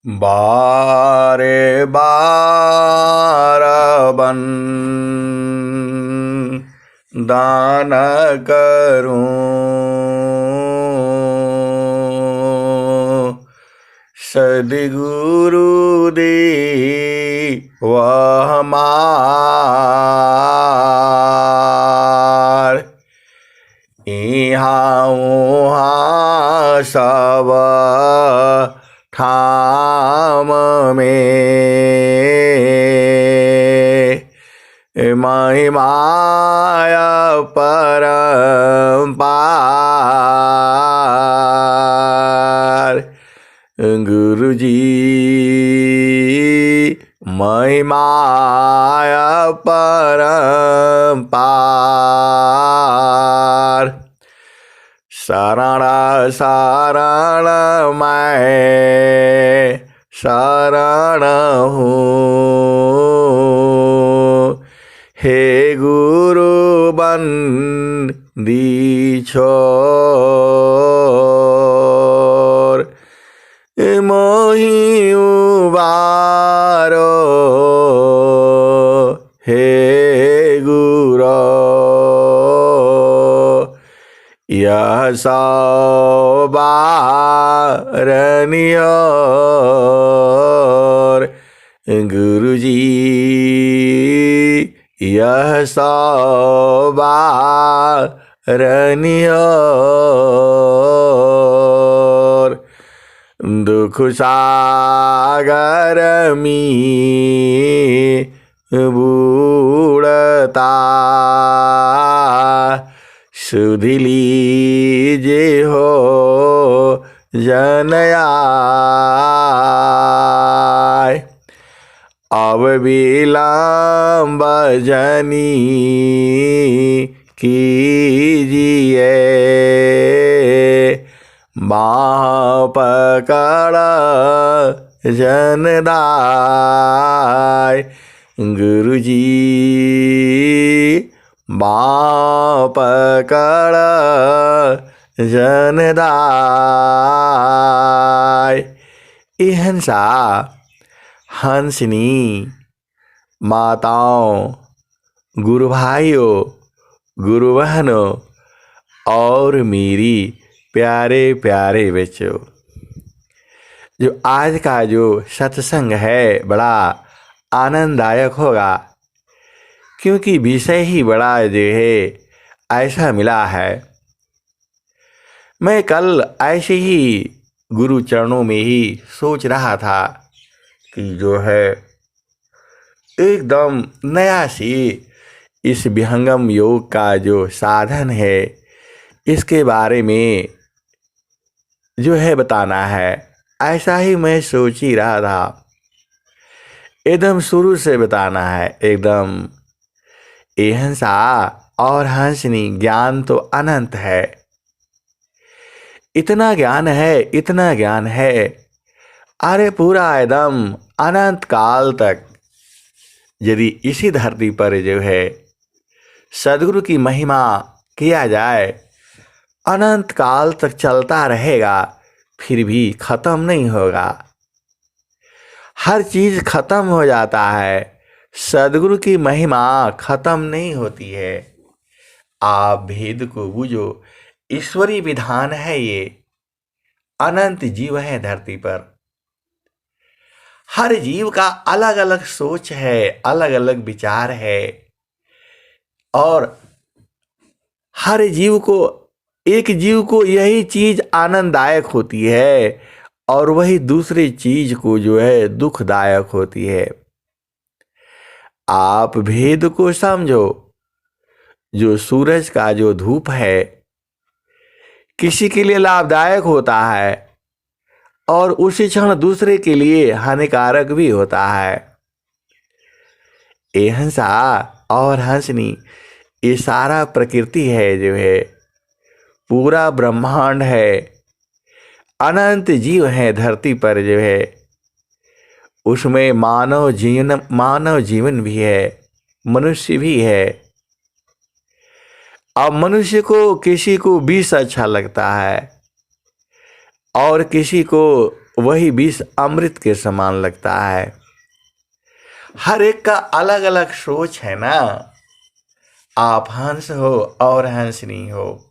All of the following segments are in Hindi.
बारे बार बन दान करूं, सद्गुरु दे वह हमार। इहाँ उहाँ सब ठाम में महिमाया परम्पार। गुरुजी महिमाया परम्पार। शरण शरण मैं शरण हूँ, हे गुरु बंदी छोर। मोहि उबारो हे गुरो, यह सौ बारनियोर। गुरुजी यह सौ बारनियोर। दुख सागर में बूढ़ता सुध लीजे हो जनयाय। अब विलम्ब जनी कीजिए, बाँह पकड़ जनदाय। गुरुजी बाँह पकड़ जनदाय। इहंसा हंसनी माताओं, गुरु भाइयों, गुरु बहनों और मेरी प्यारे प्यारे बच्चों, जो आज का जो सत्संग है बड़ा आनंददायक होगा, क्योंकि विषय ही बड़ा जो है ऐसा मिला है। मैं कल ऐसे ही गुरु चरणों में ही सोच रहा था कि जो है एकदम नया सी इस विहंगम योग का जो साधन है इसके बारे में जो है बताना है। ऐसा ही मैं सोच ही रहा था, एकदम शुरू से बताना है। एकदम एहंसा और हंसनी ज्ञान तो अनंत है, इतना ज्ञान है, इतना ज्ञान है। अरे पूरा एकदम अनंत काल तक यदि इसी धरती पर जो है सद्गुरु की महिमा किया जाए, अनंत काल तक चलता रहेगा, फिर भी खत्म नहीं होगा। हर चीज खत्म हो जाता है, सद्गुरु की महिमा खत्म नहीं होती है। आप भेद को बूझो, ईश्वरी विधान है ये। अनंत जीव है धरती पर, हर जीव का अलग अलग सोच है, अलग अलग विचार है, और हर जीव को, एक जीव को यही चीज आनंददायक होती है और वही दूसरी चीज को जो है दुखदायक होती है। आप भेद को समझो। जो सूरज का जो धूप है किसी के लिए लाभदायक होता है और उसी क्षण दूसरे के लिए हानिकारक भी होता है। ये हंसा और हंसनी, ये सारा प्रकृति है जो है, पूरा ब्रह्मांड है, अनंत जीव है धरती पर जो है, उसमें मानव जीवन भी है, मनुष्य भी है। अब मनुष्य को किसी को विष अच्छा लगता है और किसी को वही विष अमृत के समान लगता है। हर एक का अलग अलग सोच है ना। आप हंस हो और हंसनी हो।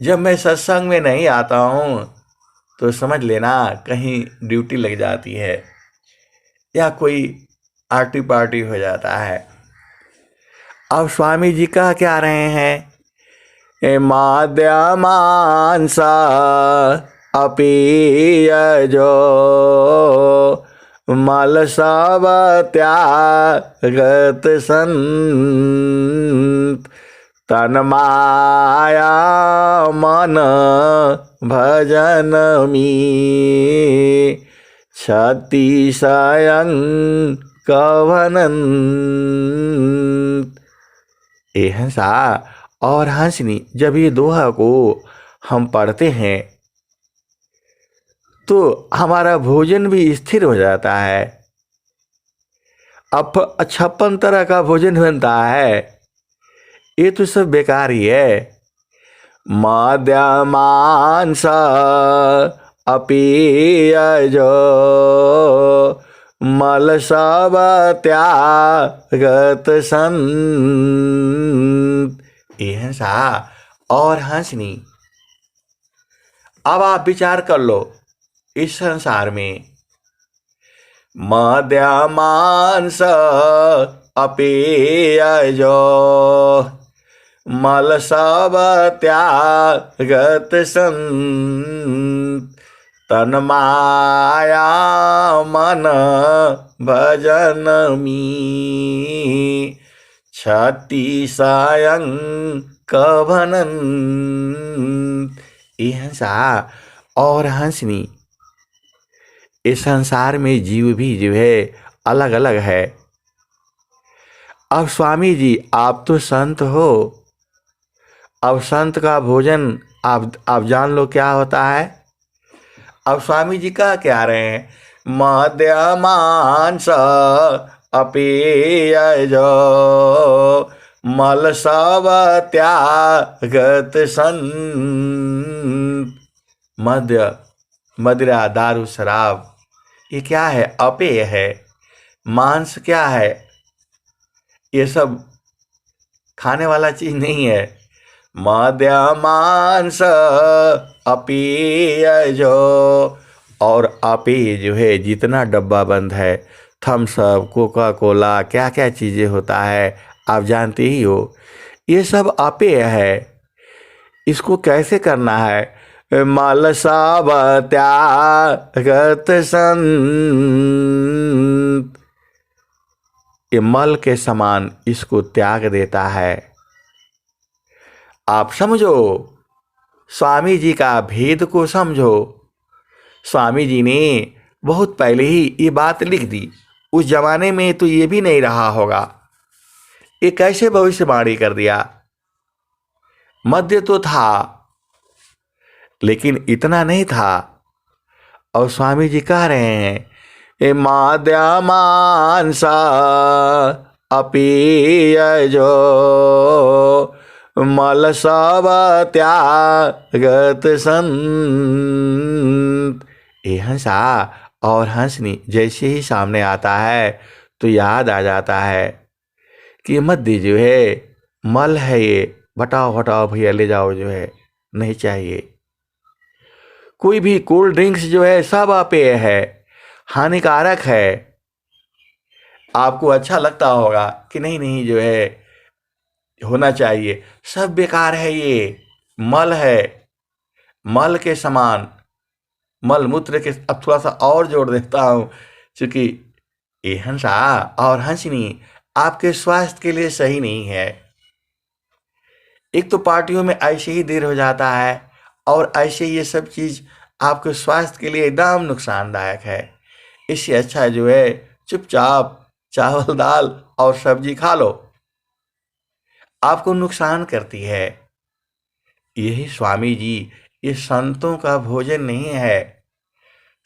जब मैं सत्संग में नहीं आता हूँ तो समझ लेना कहीं ड्यूटी लग जाती है या कोई आर्टी पार्टी हो जाता है। अब स्वामी जी कह क्या रहे हैं, माद्यमांसा अपीयजो मल सब त्यागत संत तन माया मन भजन मी क्षति स्वयं कवनंत। ए हंसा और हंसनी, जब ये दोहा को हम पढ़ते हैं तो हमारा भोजन भी स्थिर हो जाता है। अब 56 तरह का भोजन बनता है, ये तो सब बेकार ही है। मद्यमांस अपीयजो मल सब त्यागत संत। ये हंसा और हंसनी, अब आप विचार कर लो इस संसार में मद्यमांस अपीयजो मल सब त्यागत संत तन माया मन भजन मी क्षति स्वयं कवनंत। ये हंसा और हंसनी, इस संसार में जीव भी जो है अलग अलग है। अब स्वामी जी आप तो संत हो, अब संत का भोजन आप जान लो क्या होता है। अब स्वामी जी कह क्या रहे हैं, मद्यमांस अपीयजो मल सब त्यागत संत। मद्य, मदिरा, दारू, शराब ये क्या है, अपेय है। मांस क्या है, ये सब खाने वाला चीज नहीं है। मद्यमांस अपीयजो, और अपेय जो है जितना डब्बा बंद है, थम्स अप, कोका कोला, क्या क्या चीज़ें होता है आप जानते ही हो, ये सब अपेय है। इसको कैसे करना है, मल सब त्यागत संत। ये मल के समान इसको त्याग देता है। आप समझो, स्वामी जी का भेद को समझो। स्वामी जी ने बहुत पहले ही ये बात लिख दी, उस जमाने में तो ये भी नहीं रहा होगा, ये कैसे भविष्यवाणी कर दिया। मद्य तो था लेकिन इतना नहीं था। और स्वामी जी कह रहे हैं, ए मद्यमांस अपीयजो मल सब त्यागत संत। ये हंसा और हंसनी जैसे ही सामने आता है तो याद आ जाता है कि मद्य जो है मल है, ये हटाओ हटाओ भैया ले जाओ, जो है नहीं चाहिए। कोई भी कोल्ड ड्रिंक्स जो है सब अपेय है, हानिकारक है। आपको अच्छा लगता होगा कि नहीं नहीं जो है होना चाहिए, सब बेकार है, ये मल है, मल के समान। मल मूत्र के अब थोड़ा सा और जोड़ देता हूँ, क्योंकि ये हंसा और हंसनी आपके स्वास्थ्य के लिए सही नहीं है। एक तो पार्टियों में ऐसे ही देर हो जाता है, और ऐसे ये सब चीज़ आपके स्वास्थ्य के लिए एकदम नुकसानदायक है। इससे अच्छा जो है चुपचाप चावल दाल और सब्जी खा लो, आपको नुकसान करती है। यही स्वामी जी, ये संतों का भोजन नहीं है।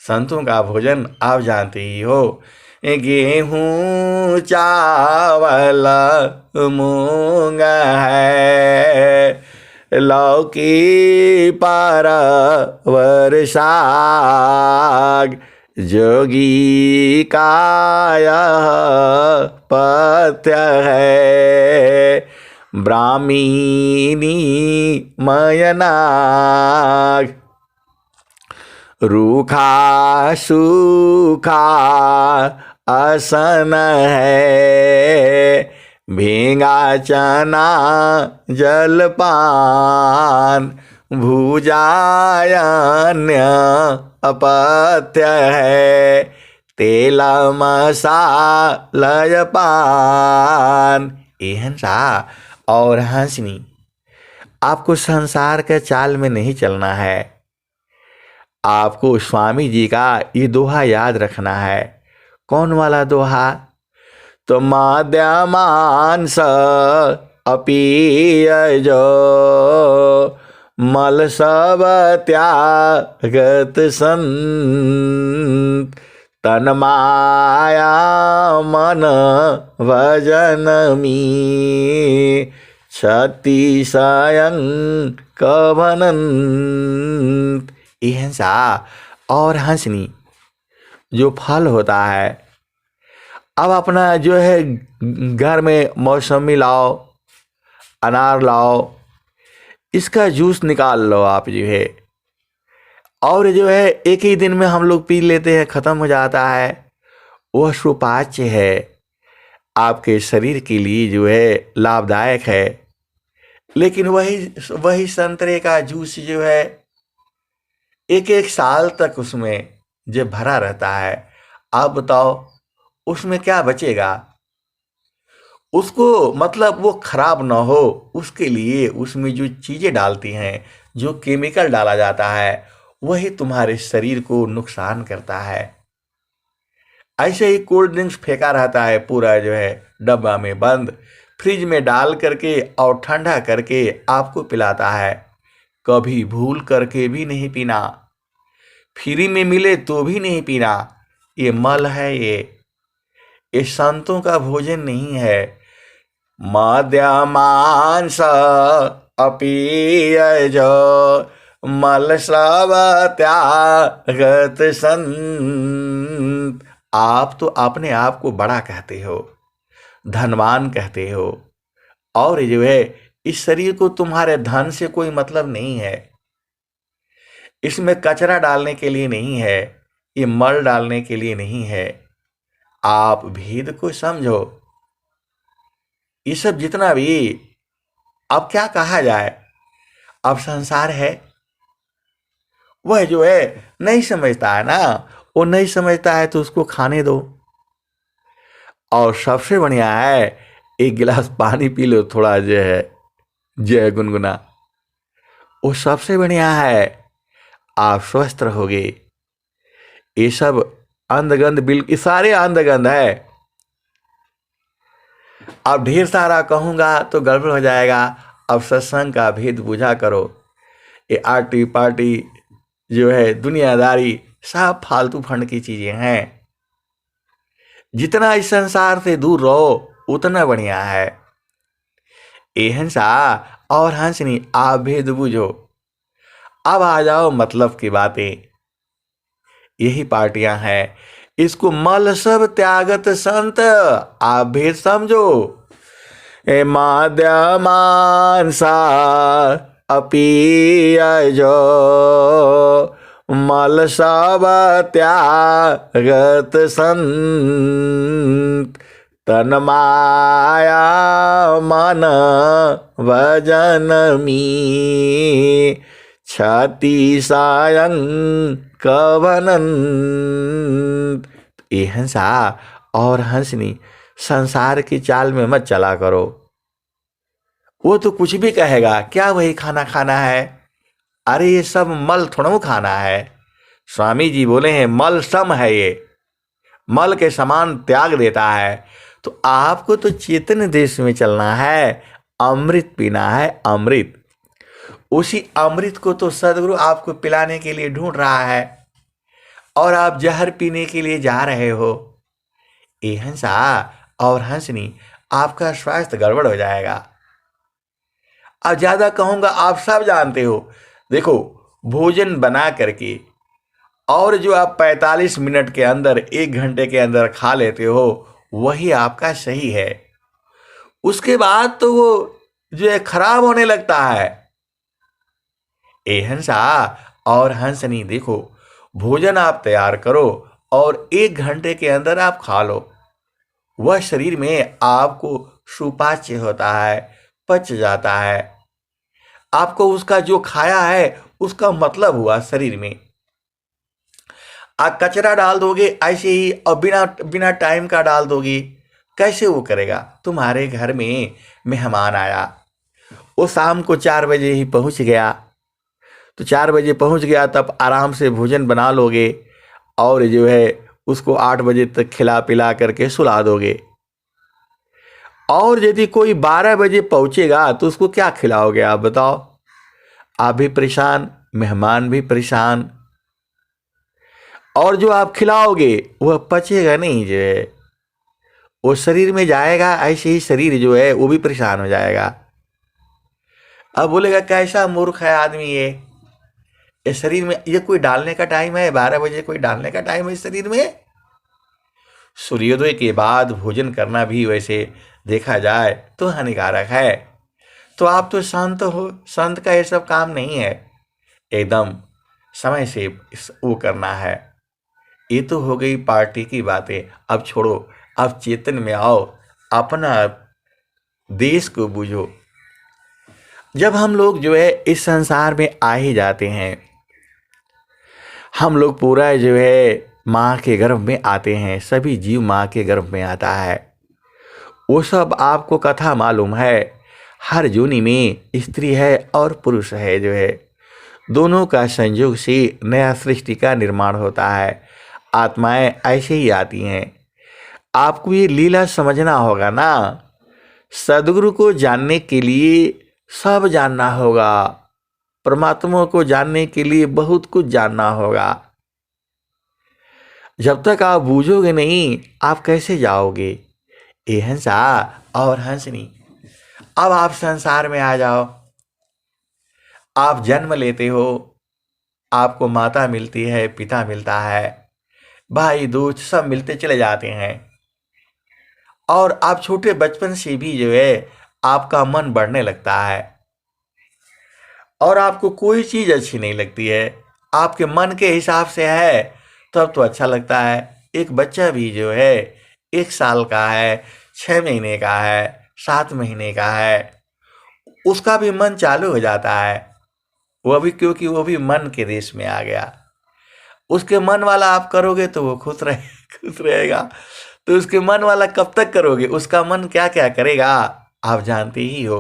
संतों का भोजन आप जानते ही हो, गेहूँ चावल मूंग है, लौकी परवर साग, जोगी का यह पथ्य है, ब्राह्मीणी मयनाग। रूखा सूखा आसन है, भींगा चना जलपान, भुजायन्य अपत्य है, तेल मसालय पान। हंसा और हंसनी, आपको संसार के चाल में नहीं चलना है। आपको स्वामी जी का ये दोहा याद रखना है। कौन वाला दोहा? तो माद्यमांस अपीयजो, मल सब त्यागत संत, तन माया मन भजन मी, क्षति स्वयं कभनंत। हिंसा और हंसनी जो फल होता है, अब अपना जो है घर में मौसमी लाओ, अनार लाओ, इसका जूस निकाल लो आप जो है, और जो है एक ही दिन में हम लोग पी लेते हैं, ख़त्म हो जाता है। वह सुपाच्य है, आपके शरीर के लिए जो है लाभदायक है। लेकिन वही संतरे का जूस जो है एक एक साल तक उसमें जब भरा रहता है, आप बताओ उसमें क्या बचेगा? उसको मतलब वो खराब ना हो, उसके लिए उसमें जो चीज़ें डालती हैं, जो केमिकल डाला जाता है, वही तुम्हारे शरीर को नुकसान करता है। ऐसे ही कोल्ड ड्रिंक्स फेंका रहता है पूरा जो है डब्बा में बंद, फ्रिज में डाल करके और ठंडा करके आपको पिलाता है। कभी भूल करके भी नहीं पीना, फ्री में मिले तो भी नहीं पीना। ये मल है, ये संतों का भोजन नहीं है। मद्यमांस अपीयज, मल सब त्यागत संत। आप तो अपने आप को बड़ा कहते हो, धनवान कहते हो, और जो है इस शरीर को तुम्हारे धन से कोई मतलब नहीं है। इसमें कचरा डालने के लिए नहीं है, ये मल डालने के लिए नहीं है। आप भेद को समझो। ये सब जितना भी अब क्या कहा जाए, अब संसार है, वह जो है नहीं समझता है ना, वो नहीं समझता है तो उसको खाने दो। और सबसे बढ़िया है, एक गिलास पानी पी लो थोड़ा जो है गुनगुना, वो सबसे बढ़िया है, आप स्वस्थ रहोगे। ये सब अंधगंध, बिल्कुल सारे अंधगंध है। अब ढेर सारा कहूँगा तो गड़बड़ हो जाएगा। अब सत्संग का भेद बुझा करो। ये आर्टी पार्टी जो है दुनियादारी, सब फालतू फंड की चीज़ें हैं। जितना इस संसार से दूर रहो उतना बढ़िया है। हंसा और हंसनी, आप भेद बुझो। अब आ जाओ मतलब की बातें। यही पार्टियां हैं, इसको मल सब त्यागत संत, आप भेद समझो। माद्यमांसा अपीयजो, मल सब त्यागत संत, तन माया मन भजन मी, क्षति सायं कभनंत। ये हंसा और हंसनी, संसार की चाल में मत चला करो। वो तो कुछ भी कहेगा, क्या वही खाना खाना है? अरे ये सब मल थोड़ा खाना है। स्वामी जी बोले हैं मल सम है, ये मल के समान त्याग देता है। तो आपको तो चेतन देश में चलना है, अमृत पीना है, अमृत। उसी अमृत को तो सदगुरु आपको पिलाने के लिए ढूंढ रहा है, और आप जहर पीने के लिए जा रहे हो। ये हंसा और हंसनी, आपका स्वास्थ्य गड़बड़ हो जाएगा। अब ज़्यादा कहूँगा, आप सब जानते हो। देखो, भोजन बना करके और जो आप 45 मिनट के अंदर, 1 घंटे के अंदर खा लेते हो, वही आपका सही है। उसके बाद तो वो जो है खराब होने लगता है। ए हंसा और हंसनी, देखो, भोजन आप तैयार करो और 1 घंटे के अंदर आप खा लो, वह शरीर में आपको सुपाच्य होता है, पच जाता है। आपको उसका जो खाया है उसका मतलब हुआ शरीर में। आप कचरा डाल दोगे ऐसे ही और बिना बिना टाइम का डाल दोगे, कैसे वो करेगा। तुम्हारे घर में मेहमान आया, वो शाम को 4 बजे ही पहुंच गया, तो 4 बजे पहुंच गया, तब आराम से भोजन बना लोगे और जो है उसको 8 बजे तक खिला पिला करके सुला दोगे। और यदि कोई 12 बजे पहुंचेगा तो उसको क्या खिलाओगे आप बताओ। आप भी परेशान, मेहमान भी परेशान, और जो आप खिलाओगे वह पचेगा नहीं, जो है वो शरीर में जाएगा, ऐसे ही शरीर जो है वो भी परेशान हो जाएगा। अब बोलेगा कैसा मूर्ख है आदमी ये शरीर में ये कोई डालने का टाइम है, 12 बजे कोई डालने का टाइम है इस शरीर में। सूर्योदय के बाद भोजन करना भी वैसे देखा जाए तो हानिकारक है। तो आप तो संत हो, संत का ये सब काम नहीं है, एकदम समय से वो करना है। ये तो हो गई पार्टी की बातें। अब छोड़ो, अब चेतन में आओ, अपना देश को बूझो। जब हम लोग जो है इस संसार में आ ही जाते हैं, हम लोग पूरा जो है माँ के गर्भ में आते हैं, सभी जीव माँ के गर्भ में आता है। वो सब आपको कथा मालूम है, हर योनि में स्त्री है और पुरुष है, जो है दोनों का संयोग से नया सृष्टि का निर्माण होता है। आत्माएं ऐसे ही आती हैं। आपको ये लीला समझना होगा ना। सदगुरु को जानने के लिए सब जानना होगा, परमात्मा को जानने के लिए बहुत कुछ जानना होगा। जब तक आप बूझोगे नहीं, आप कैसे जाओगे। ए हंसा और हंसनी, अब आप संसार में आ जाओ। आप जन्म लेते हो, आपको माता मिलती है, पिता मिलता है, भाई दोस्त सब मिलते चले जाते हैं। और आप छोटे बचपन से भी जो है आपका मन बढ़ने लगता है और आपको कोई चीज़ अच्छी नहीं लगती है, आपके मन के हिसाब से है तब तो अच्छा लगता है। एक बच्चा भी जो है 1 साल का है, 6 महीने का है, 7 महीने का है, उसका भी मन चालू हो जाता है। वो भी, क्योंकि वो भी मन के देश में आ गया। उसके मन वाला आप करोगे तो वो खुश रहेगा। तो उसके मन वाला कब तक करोगे, उसका मन क्या क्या करेगा आप जानते ही हो।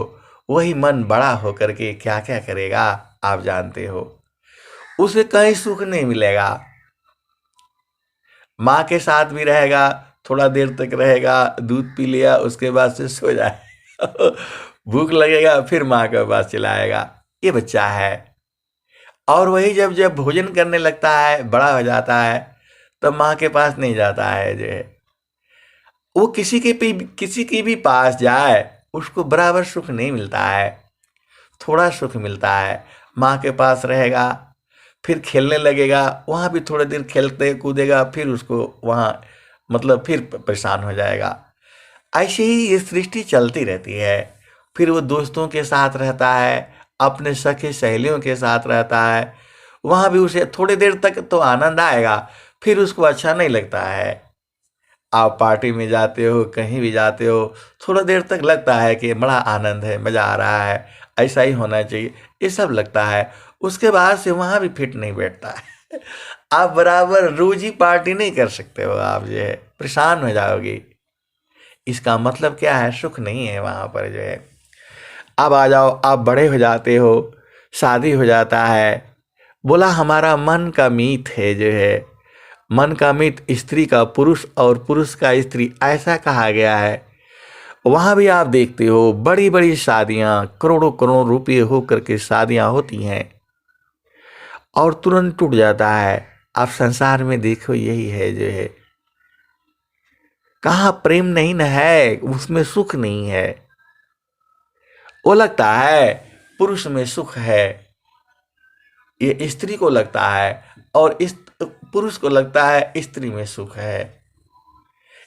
वही मन बड़ा होकर के क्या क्या करेगा आप जानते हो। उसे कहीं सुख नहीं मिलेगा। माँ के साथ भी रहेगा, थोड़ा देर तक रहेगा, दूध पी लिया, उसके बाद से सो जाए भूख लगेगा फिर माँ के पास चलाएगा। ये बच्चा है। और वही जब जब भोजन करने लगता है, बड़ा हो जाता है, तब माँ के पास नहीं जाता है। जो है वो किसी के भी पास जाए, उसको बराबर सुख नहीं मिलता है, थोड़ा सुख मिलता है। माँ के पास रहेगा, फिर खेलने लगेगा, वहाँ भी थोड़ी देर खेलते कूदेगा, फिर उसको वहाँ मतलब फिर परेशान हो जाएगा। ऐसे ही ये सृष्टि चलती रहती है। फिर वो दोस्तों के साथ रहता है, अपने सखी सहेलियों के साथ रहता है, वहाँ भी उसे थोड़ी देर तक तो आनंद आएगा, फिर उसको अच्छा नहीं लगता है। आप पार्टी में जाते हो, कहीं भी जाते हो, थोड़ा देर तक लगता है कि बड़ा आनंद है, मज़ा आ रहा है, ऐसा ही होना चाहिए, ये सब लगता है। उसके बाद से वहाँ भी फिट नहीं बैठता है आप बराबर रोज ही पार्टी नहीं कर सकते हो, आप जो है परेशान हो जाओगे। इसका मतलब क्या है, सुख नहीं है वहाँ पर जो है। अब आ जाओ, आप बड़े हो जाते हो, शादी हो जाता है। बोला हमारा मन का मीत है, जो है मन का मीत स्त्री का पुरुष और पुरुष का स्त्री, ऐसा कहा गया है। वहाँ भी आप देखते हो बड़ी बड़ी शादियाँ, करोड़ों करोड़ रुपये होकर के शादियाँ होती हैं और तुरंत टूट जाता है। आप संसार में देखो यही है, जो है कहाँ प्रेम नहीं न है, उसमें सुख नहीं है। वो लगता है पुरुष में सुख है, ये स्त्री को लगता है, और इस पुरुष को लगता है स्त्री में सुख है।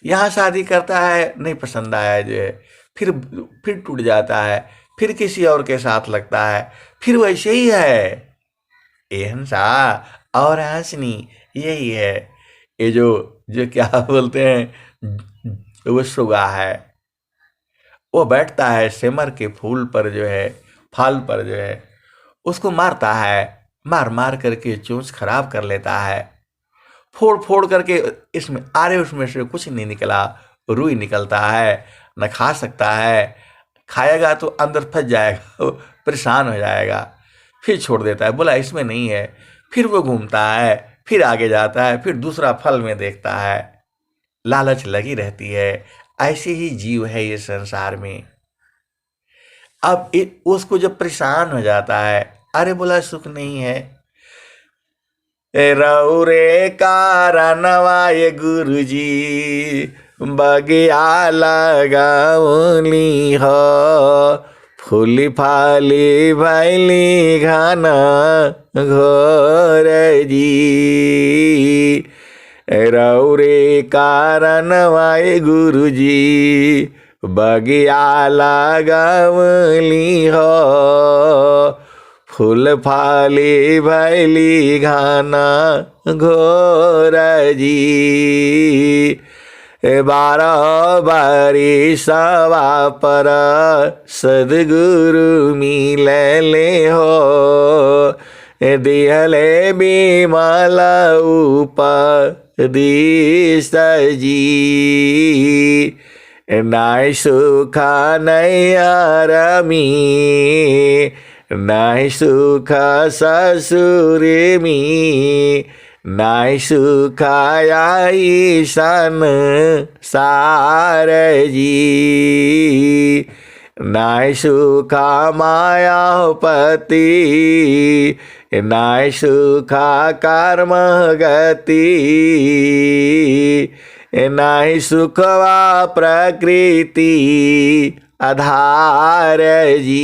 यहाँ शादी करता है, नहीं पसंद आया जो है, फिर टूट जाता है, फिर किसी और के साथ लगता है, फिर वैसे ही है। ये हंसा और हंसनी यही है। ये जो जो क्या बोलते हैं, वो सुगा है, वो बैठता है सिमर के फूल पर जो है, फल पर जो है, उसको मारता है, मार मार करके चोंच खराब कर लेता है, फोड़ फोड़ करके इसमें आरे उसमें से कुछ नहीं निकला, रुई निकलता है, न खा सकता है, खाएगा तो अंदर फंस जाएगा, परेशान हो जाएगा, फिर छोड़ देता है, बोला इसमें नहीं है। फिर वो घूमता है, फिर आगे जाता है, फिर दूसरा फल में देखता है, लालच लगी रहती है। ऐसे ही जीव है ये संसार में। अब उसको जब परेशान हो जाता है, अरे बोला सुख नहीं है, रौरे कारणवा ये गुरुजी बगिया लगाउली हो, फूली फाली भैली घना घोर जी, रौरे कारणवा ये गुरुजी बगिया लगाउली हो, फूल फाली भैली घाना घोर जी, 12 बारी सवा पर सदगुरु मिलले हो, दिहले बिमल उपदेश जी, नाय सुखा नैयारमी, नाय सुख ससुर मी, नाय सुखाया ईशन सार जी, नाय सुखा मायापति, नाय सुखा कर्म गति, नाय सुखवा प्रकृति आधार जी,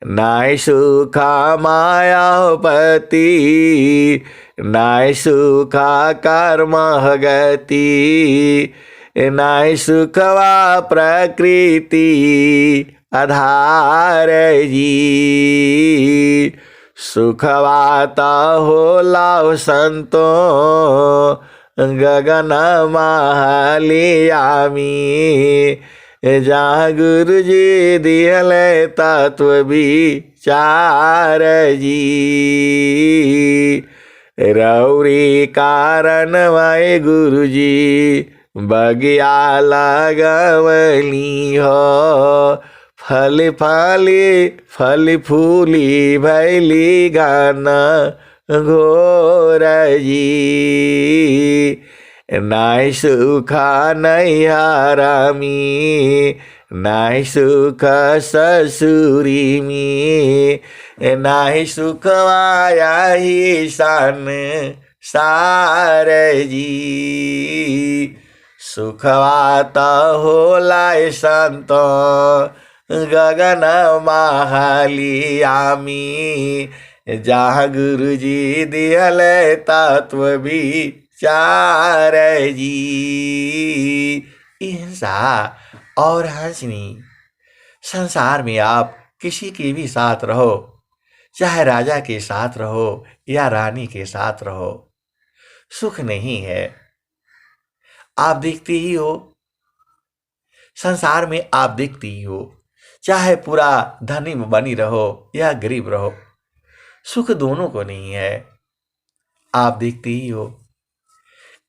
नाय सुखा मायापति, नाय सुखा कर्म गति, नाय सुखवा प्रकृति आधार जी, सुखवा ता होला संतो गगन महालियामी, जहाँ गुरु जी दिहले तत्व विचार जी, रौरी कारण वाय गुरु जी बगिया लगवली हो, फल फली फल फूली भैली गाना घोर जी, नाय सुखा नैयारमी, नाय सुख ससुरी मी, नाय सुखवाया ईशान सार जी, सुखवा त होला संतो गगन महालियामी, जहाँ गुरु जी दिहले तत्व विचार जी, हिंसा और हंसनी। संसार में आप किसी के भी साथ रहो, चाहे राजा के साथ रहो या रानी के साथ रहो, सुख नहीं है। आप देखते ही हो, संसार में आप देखते ही हो, चाहे पूरा धनी बनी रहो या गरीब रहो, सुख दोनों को नहीं है। आप देखते ही हो,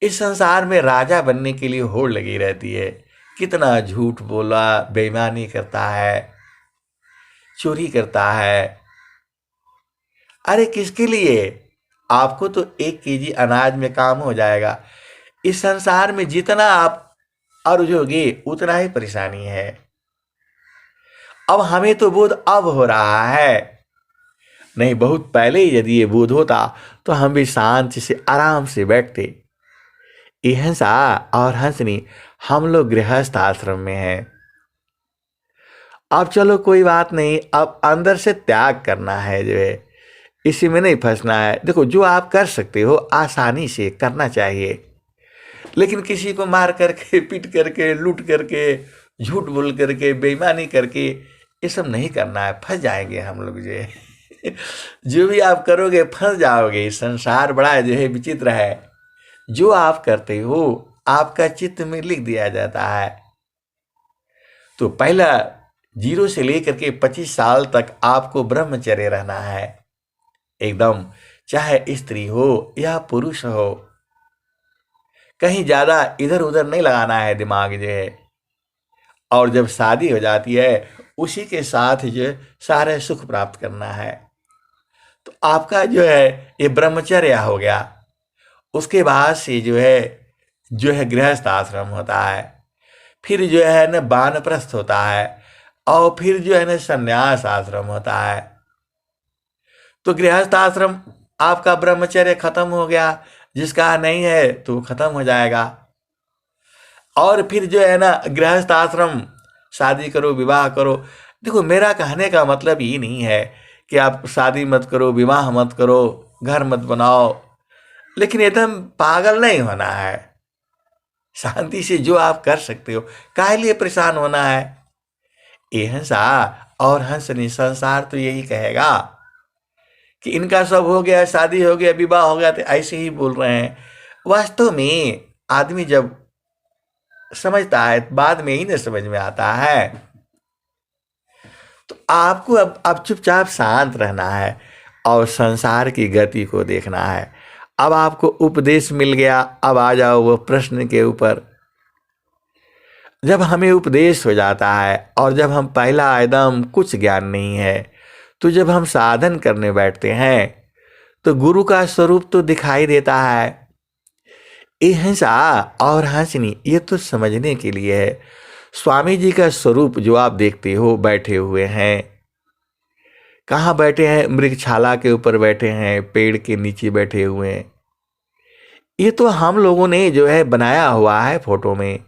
इस संसार में राजा बनने के लिए होड़ लगी रहती है, कितना झूठ बोला, बेईमानी करता है, चोरी करता है। अरे किसके लिए? आपको तो 1 केजी अनाज में काम हो जाएगा। इस संसार में जितना आप अर्जोगे उतना ही परेशानी है। अब हमें तो बोध अब हो रहा है, नहीं बहुत पहले ही यदि ये बोध होता तो हम भी शांति से आराम से बैठते। ये हंसा और हंसनी, हम लोग गृहस्थ आश्रम में हैं अब चलो कोई बात नहीं, अब अंदर से त्याग करना है जो है, इसी में नहीं फंसना है। देखो जो आप कर सकते हो आसानी से करना चाहिए, लेकिन किसी को मार करके, पीट करके, लूट करके, झूठ बोल करके, बेईमानी करके ये सब नहीं करना है। फंस जाएंगे हम लोग जो है। जो भी आप करोगे फंस जाओगे। संसार बड़ा जो है विचित्र है। जो आप करते हो आपका चित्त में लिख दिया जाता है। तो पहला 0 से लेकर के 25 साल तक आपको ब्रह्मचर्य रहना है एकदम, चाहे स्त्री हो या पुरुष हो। कहीं ज्यादा इधर उधर नहीं लगाना है दिमाग जो है। और जब शादी हो जाती है उसी के साथ जो है सारे सुख प्राप्त करना है। तो आपका जो है ये ब्रह्मचर्य हो गया। उसके बाद से जो है गृहस्थ आश्रम होता है, फिर जो है ना वानप्रस्थ होता है, और फिर जो है ना संन्यास आश्रम होता है। तो गृहस्थ आश्रम आपका ब्रह्मचर्य खत्म हो गया, जिसका नहीं है तो खत्म हो जाएगा। और फिर जो है ना गृहस्थ आश्रम, शादी करो, विवाह करो। देखो मेरा कहने का मतलब ये नहीं है कि आप शादी मत करो, विवाह मत करो, घर मत बनाओ, लेकिन एकदम पागल नहीं होना है। शांति से जो आप कर सकते हो, काहे लिए परेशान होना है। ये हंसा और हंसनी संसार तो यही कहेगा कि इनका सब हो गया, शादी हो गया, विवाह हो गया, तो ऐसे ही बोल रहे हैं। वास्तव में आदमी जब समझता है बाद में ही न समझ में आता है। तो आपको अब चुपचाप शांत रहना है और संसार की गति को देखना है। अब आपको उपदेश मिल गया, अब आ जाओ वो प्रश्न के ऊपर। जब हमें उपदेश हो जाता है और जब हम पहला एकदम कुछ ज्ञान नहीं है, तो जब हम साधन करने बैठते हैं तो गुरु का स्वरूप तो दिखाई देता है। ये हंसा और हंसनी ये तो समझने के लिए है। स्वामी जी का स्वरूप जो आप देखते हो बैठे हुए हैं, कहाँ बैठे हैं? मृगशाला के ऊपर बैठे हैं, पेड़ के नीचे बैठे हुए हैं। ये तो हम लोगों ने जो है बनाया हुआ है फोटो में।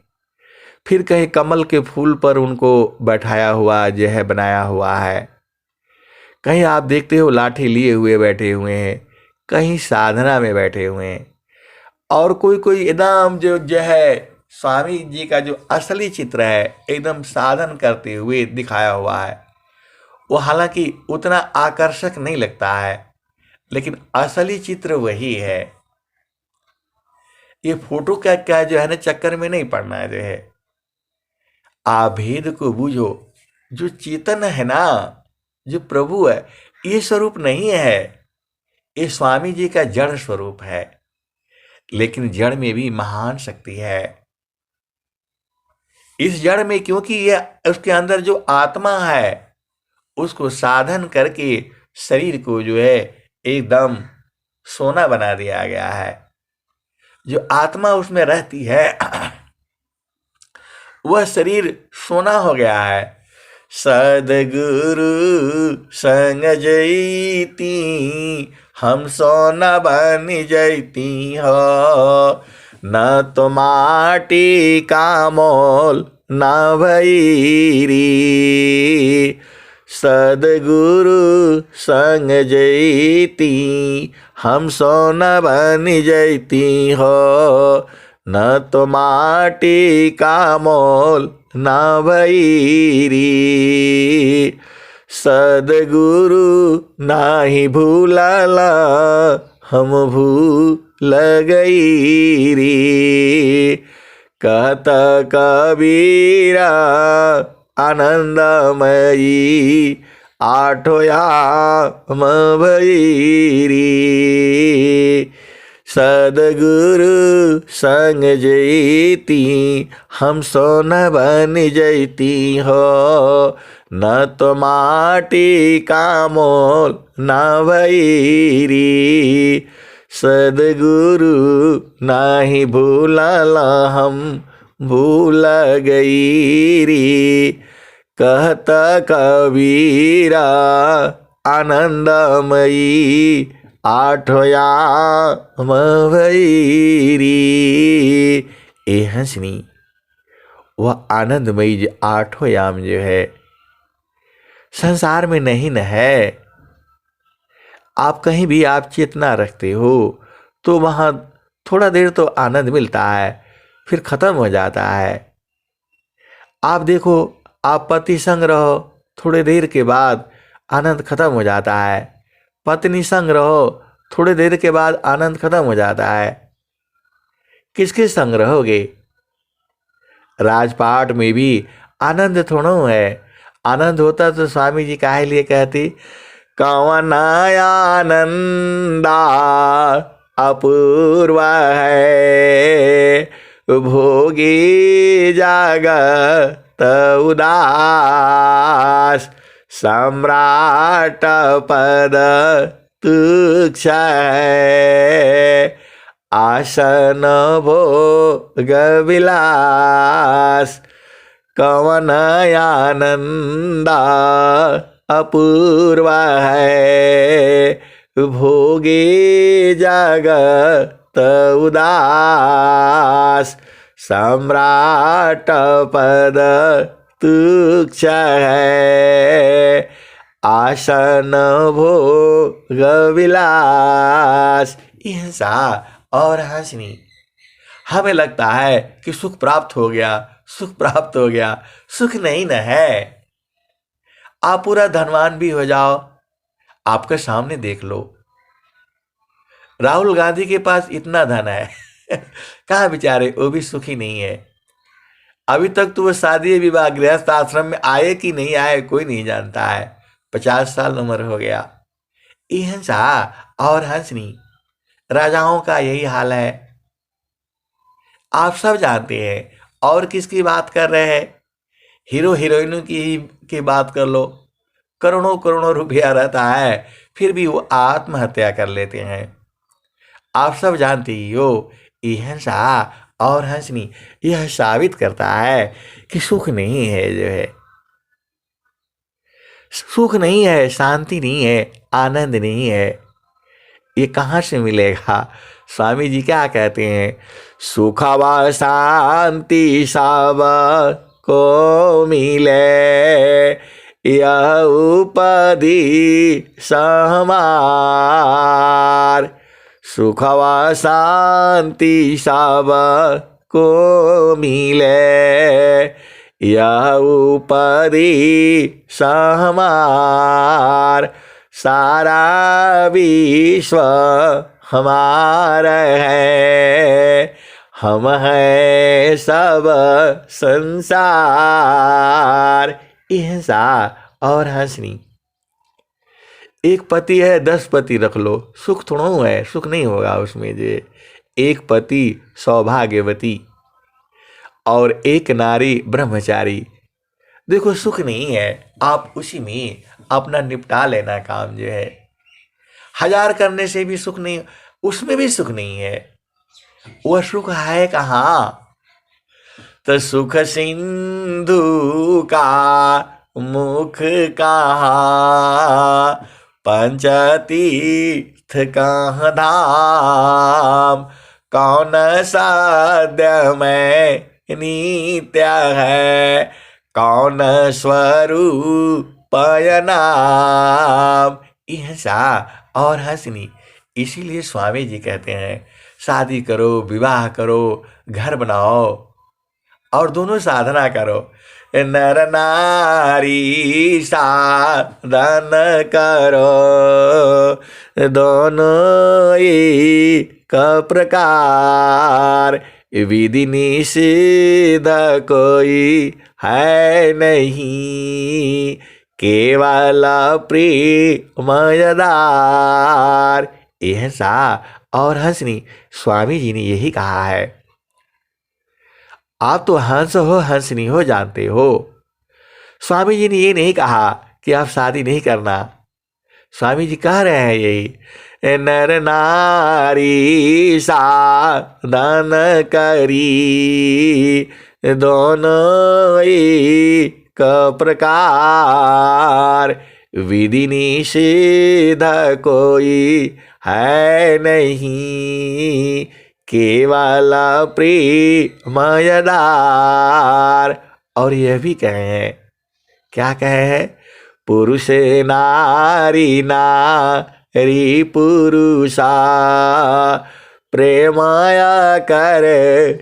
फिर कहीं कमल के फूल पर उनको बैठाया हुआ जो है बनाया हुआ है। कहीं आप देखते हो लाठी लिए हुए बैठे हुए हैं, कहीं साधना में बैठे हुए हैं, और कोई कोई एकदम जो है स्वामी जी का जो असली चित्र है एकदम साधन करते हुए दिखाया हुआ है। वो हालांकि उतना आकर्षक नहीं लगता है, लेकिन असली चित्र वही है। ये फोटो का क्या जो है ना चक्कर में नहीं पड़ना है। जो है आभेद को बूझो। जो चेतन है ना, जो प्रभु है, ये स्वरूप नहीं है। ये स्वामी जी का जड़ स्वरूप है, लेकिन जड़ में भी महान शक्ति है। इस जड़ में क्योंकि ये उसके अंदर जो आत्मा है उसको साधन करके शरीर को जो है एकदम सोना बना दिया गया है। जो आत्मा उसमें रहती है वह शरीर सोना हो गया है। सदगुरु संग जैती हम सोना बन जैती हो, न तो माटी का मोल न भैरी। सदगुरु संग जैती हम सोना बन जैती हो, न तो माटी का मोल न भैरी। सदगुरु नाही भूलाला हम भूल गई रे। कहता कबीरा आनंदमयी आठो याम भैरी। सदगुरु संग जैती हम सोना बन जैती हो, न तो माटी का मोल न भैरी। सदगुरु नाही भूलाला हम भूल गई रे। कहता कबीरा आनंदमयी आठो याम भैरी। ए हंसनी, वह आनंदमयी जो आठों याम जो है संसार में नहीं न है। आप कहीं भी आप चेतना रखते हो तो वहाँ थोड़ा देर तो आनंद मिलता है, फिर खत्म हो जाता है। आप देखो, आप पति संग रहो, थोड़े देर के बाद आनंद खत्म हो जाता है। पत्नी संग रहो, थोड़े देर के बाद आनंद खत्म हो जाता है। किसके संग रहोगे? राजपाट में भी आनंद थोड़ा है। आनंद होता तो स्वामी जी काहे लिए कहते, कवन आनंदा अपूर्व है, भोगी जागत उदास, सम्राट पद तुक्ष है, आसन भोग विलास, कवन आनंदा अपूर्व है, भोगे जगत उदास, सम्राट पद तुक्ष है, आसन भोग विलास। हिंसा और हंसनी, हमें लगता है कि सुख प्राप्त हो गया, सुख प्राप्त हो गया। सुख नहीं न है। आप पूरा धनवान भी हो जाओ, आपके सामने देख लो, राहुल गांधी के पास इतना धन है कहाँ बेचारे, वो भी सुखी नहीं है। अभी तक तो वो शादी विवाह गृहस्थ आश्रम में आए कि नहीं आए कोई नहीं जानता है। 50 साल उम्र हो गया। हिंसा और हंसनी, राजाओं का यही हाल है। आप सब जानते हैं। और किसकी बात कर रहे हैं? हीरो हीरोइनों की बात कर लो। करोड़ों करोड़ों रुपया रहता है, फिर भी वो आत्महत्या कर लेते हैं। आप सब जानते ही हो। हिंसा और हंसनी यह साबित करता है कि सुख नहीं है। जो है सुख नहीं है, शांति नहीं है, आनंद नहीं है। ये कहाँ से मिलेगा? स्वामी जी क्या कहते हैं, सुख व शांति सब को मिले, यह उपाधि समार। सुख व शांति सब को मिले, यह उपाधि समार। सारा विश्व हमारा है, हम हैं सब संसार। हिंसा और हंसनी, एक पति है 10 पति रख लो, सुख थोड़ा है, सुख नहीं होगा उसमें। जे एक पति सौभाग्यवती और एक नारी ब्रह्मचारी, देखो सुख नहीं है। आप उसी में अपना निपटा लेना काम। जो है 1000 करने से भी सुख नहीं, उसमें भी सुख नहीं है। वह सुख है कहाँ? तो सुख सिंधु का मुख कहाँ, पंचतीर्थ कहाँ धाम, कौन साध्य में नित्य है, कौन स्वरूप नाम। हिंसा और हंसनी, इसीलिए स्वामी जी कहते हैं शादी करो, विवाह करो, घर बनाओ और दोनों साधना करो। नर नारी साधन करो, दोनों एक प्रकार, विधि निषेध कोई है नहीं, केवल प्रेमयदार। हिंसा और हंसनी, स्वामी जी ने यही कहा है। आप तो हंस हो, हंसनी हो, जानते हो। स्वामी जी ने ये नहीं कहा कि आप शादी नहीं करना। स्वामी जी कह रहे हैं यही, नर नारी साधन करी, दोनों एक प्रकार, विधि निषेध कोई है नहीं, केवल प्रेमयदार। और यह भी कहे हैं, क्या कहे हैं, पुरुष नारी नारी पुरुषा प्रेमाया कर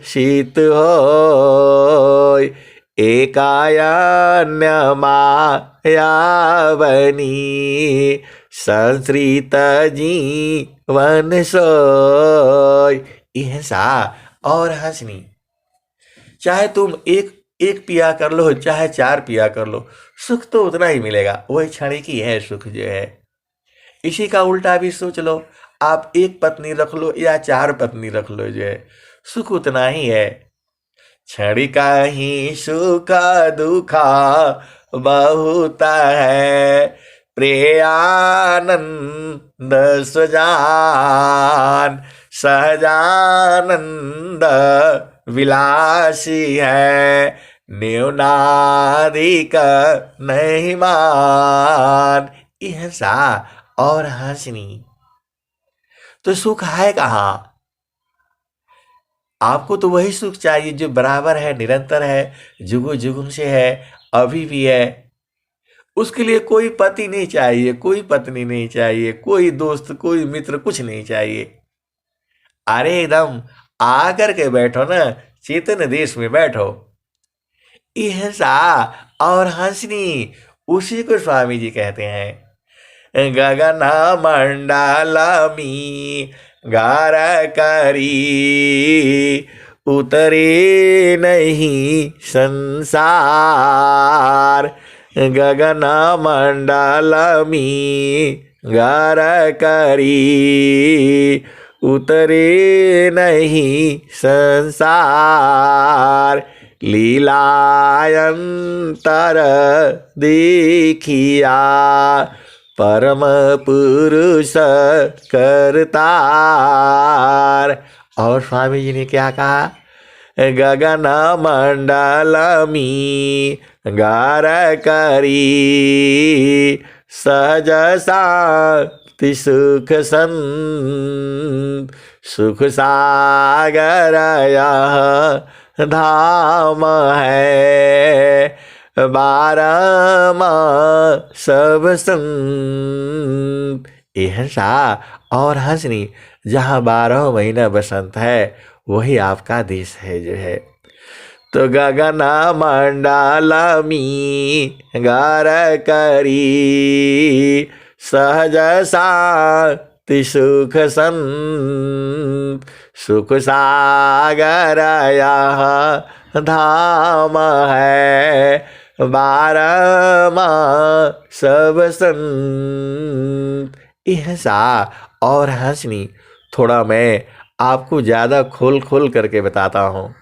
शीत होय एकायन्य माया बनी संश्रित जीवन सोय। हिंसा और हंसनी, चाहे तुम एक एक पिया कर लो चाहे 4 पिया कर लो, सुख तो उतना ही मिलेगा, वही क्षणिक ही है सुख जो है। इसी का उल्टा भी सोच लो, आप एक पत्नी रख लो या 4 पत्नी रख लो जो है, सुख उतना ही है। क्षणिका ही सुख दुखा बहुत है प्रियानंद सजान सहजानंद विलासी है न्यूनाधिक नहीं मान। हिंसा और हंसनी, तो सुख है कहाँ? आपको तो वही सुख चाहिए जो बराबर है, निरंतर है, जुगु जुगुन से है, अभी भी है। उसके लिए कोई पति नहीं चाहिए, कोई पत्नी नहीं चाहिए, कोई दोस्त कोई मित्र कुछ नहीं चाहिए। अरे एकदम आकर के बैठो ना, चेतन देश में बैठो। हिंसा और हंसनी, उसी को स्वामी जी कहते हैं। गगन मंडलमी गार करी उतरे नहीं संसार गगन मंडलमी गार करी उतरे नहीं संसार लीलायंतर देखिया परम पुरुष करतार। और स्वामी जी ने क्या कहा? गगन मंडलमी गार करी सहज शांति सुख संत सुख सागर यह धाम है बारहमा सब संत। हिंसा और हंसनी, जहाँ 12 महीना बसंत है वही आपका देश है जो है। तो गगन मंडलमी गार करी सहज शांति सुख संत सुख सागर यह धाम है बारहमा सब संत। हिंसा और हंसनी, थोड़ा मैं आपको ज़्यादा खोल करके बताता हूँ।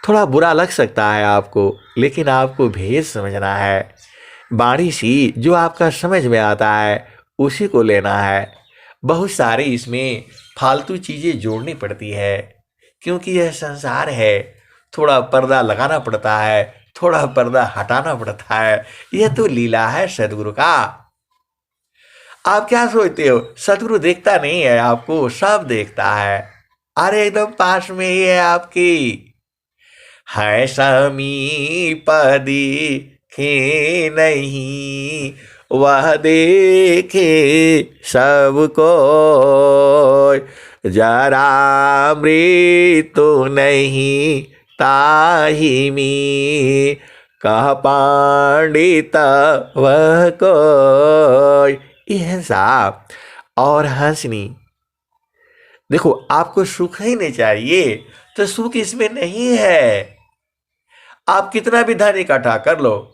थोड़ा बुरा लग सकता है आपको, लेकिन आपको भेद समझना है। बाणी सी जो आपका समझ में आता है उसी को लेना है। बहुत सारी इसमें फालतू चीज़ें जोड़नी पड़ती है, क्योंकि यह संसार है। थोड़ा पर्दा लगाना पड़ता है, थोड़ा पर्दा हटाना पड़ता है। यह तो लीला है सदगुरु का। आप क्या सोचते हो सदगुरु देखता नहीं है आपको? सब देखता है। अरे एकदम पास में ही है आपकी। है समीप देखे नहीं वह देखे सबको जरा मृत्यु नहीं ताहि में कह पंडित वह कोई। हिंसा और हंसनी, देखो आपको सुख ही नहीं चाहिए तो सुख इसमें नहीं है। आप कितना भी धन इकट्ठा कर लो,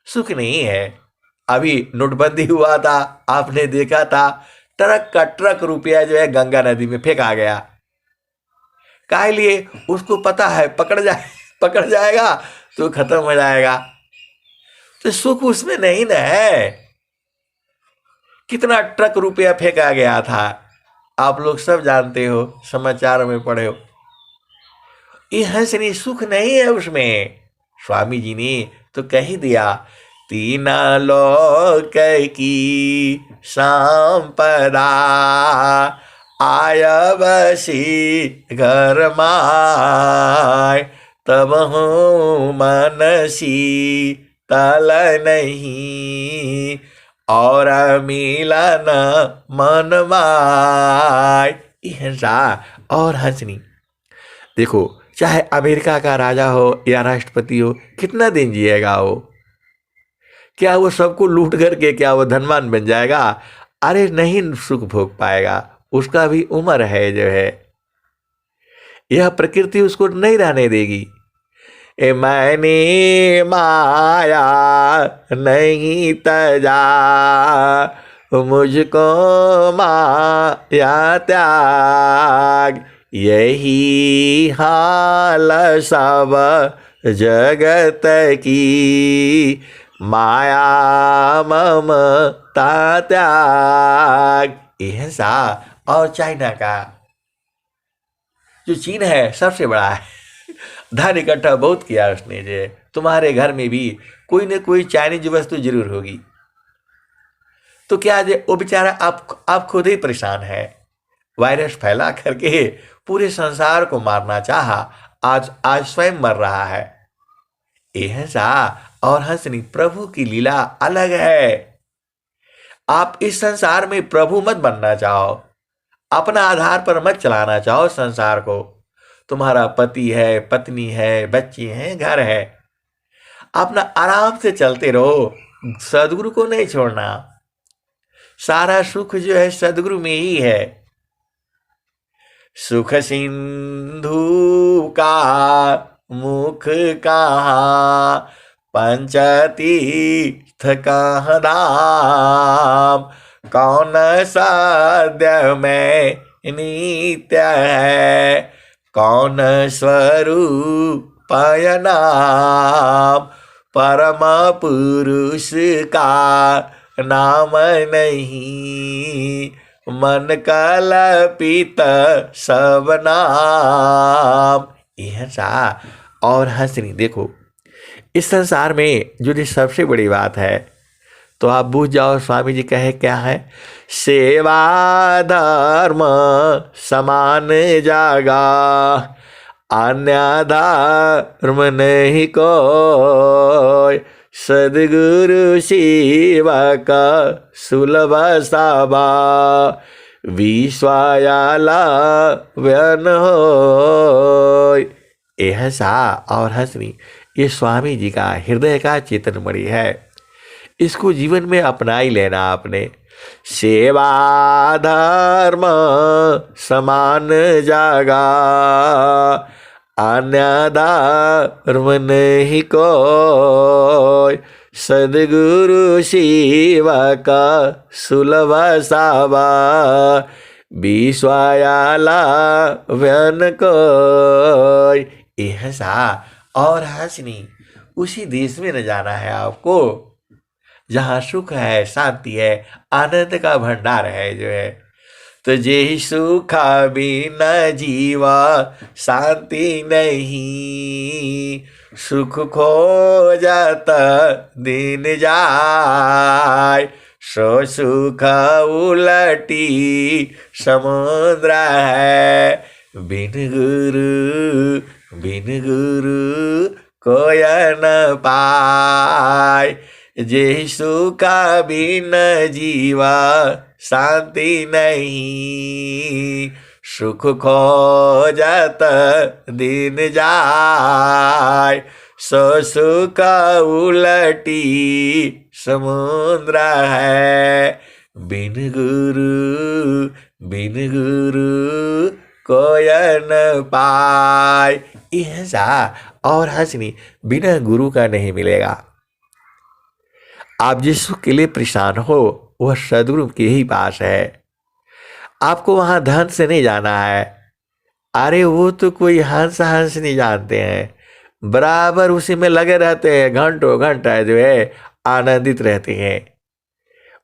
सुख नहीं है। अभी नोटबंदी हुआ था, आपने देखा था, ट्रक का ट्रक रुपया जो है गंगा नदी में फेंका गया। काहे लिए? उसको पता है पकड़ जाएगा तो खत्म हो जाएगा। तो सुख उसमें नहीं ना है। कितना ट्रक रुपया फेंका गया था, आप लोग सब जानते हो, समाचार में पढ़े हो। ये हंसनी सुख नहीं है उसमें। स्वामी जी ने तो कह दिया, 3 लोक की संपदा आय बसी घर माय तब हूँ मनसी तल नहीं, और मिलन मन माय। हिंसा और हंसनी। देखो, चाहे अमेरिका का राजा हो या राष्ट्रपति हो, कितना दिन जिएगा वो? क्या वो सबको लूट करके क्या वो धनवान बन जाएगा? अरे नहीं, सुख भोग पाएगा। उसका भी उम्र है जो है, यह प्रकृति उसको नहीं रहने देगी। ए मैंने माया नहीं तजा, मुझको माया त्याग। यही हाल सब जगत की, माया ममता त्याग। यह सा। और चाइना का जो चीन है सबसे बड़ा है, धन इकट्ठा बहुत किया उसने। जो तुम्हारे घर में भी कोई न कोई चाइनीज वस्तु जरूर होगी। तो क्या जो वो बेचारा आप खुद ही परेशान है, वायरस फैला करके पूरे संसार को मारना चाहा, आज स्वयं मर रहा है। यह सा। और हंसनी, प्रभु की लीला अलग है। आप इस संसार में प्रभु मत बनना चाहो, अपना आधार पर मत चलाना चाहो संसार को। तुम्हारा पति है, पत्नी है, बच्चे हैं, घर है, अपना आराम से चलते रहो, सदगुरु को नहीं छोड़ना। सारा सुख जो है सदगुरु में ही है। सुख सिंधु का मुख कहाँ, पंचतीर्थ कहाँ धाम। कौन साध्य में नित्य है, कौन स्वरूप नाम। परम पुरुष का नाम नहीं, मन कल्पित सब नाम। यह सा। और हंसनी। देखो, इस संसार में जो सबसे बड़ी बात है, तो आप बूझ जाओ। स्वामी जी कहे क्या है? सेवा धर्म समान जागा, अन्य धर्म नहीं कोई। सदगुरु सेवक सुलभ साबा, विश्वायाला व्यन हो। यह सा। और हंसनी, ये स्वामी जी का हृदय का चेतन मणि है। इसको जीवन में अपना ही लेना आपने। सेवा धर्म समान जागा, अन्य धर्म नहीं कोई। सदगुरु सेवक सुलभ सावा, विश्वायाला व्यन कोई। यह सा। और हंसनी, उसी देश में न जाना है आपको जहाँ सुख है, शांति है, आनंद का भंडार है जो है। तो जे सुखा बिना जीवा शांति नहीं, सुख खो जाता दिन जाय। सो सुख उलटी समुद्र है, बिन गुरु कोय न पाय। जे सुखा बिन जीवा शांति नहीं, सुख खो जात दिन जाय। सो सुख उलटी समुद्र है, बिन गुरु कोय न पाय। यह सा। और हंसनी, बिना गुरु का नहीं मिलेगा। आप जिस सुख के लिए परेशान हो वह सदगुरु के ही पास है। आपको वहां धन से नहीं जाना है। अरे वो तो कोई हंस नहीं जानते हैं, बराबर उसी में लगे रहते हैं, घंटों घंटा जो है आनंदित रहते हैं।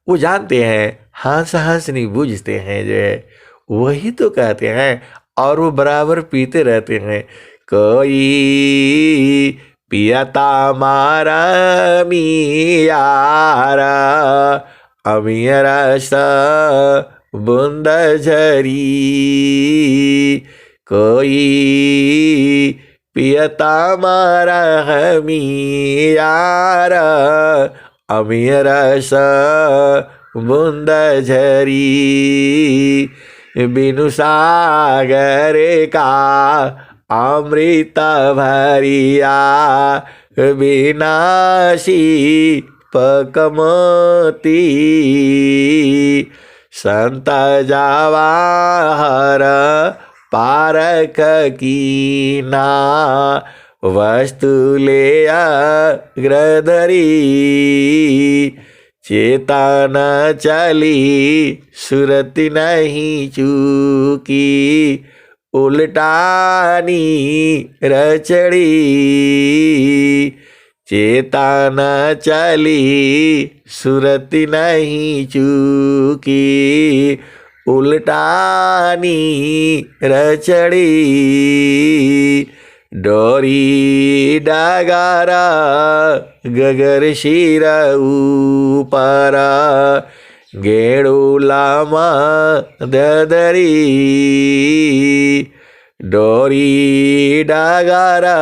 वो जानते हैं, हंस नहीं बूझते हैं जो है, वही तो कहते हैं। और वो बराबर पीते रहते हैं। कोई पियता मारा मियारा, अमियरा सा बूंद झरी। कोई पियता मारा हमी यार अमीर स बूंद झरी बिनु सागर का अमृत भरिया विनाशी पकमती संत जवाहर पारक कीना वस्तु ले अग्रधरी चेतन चली सुरति नहीं चूकी उल्टानी रचड़ी चेतन चली सुरति नहीं चूकी उल्टानी रचड़ी डोरी डगारा गगर शिर ऊपर गेड़ूलामा ददरी डोरी डगारा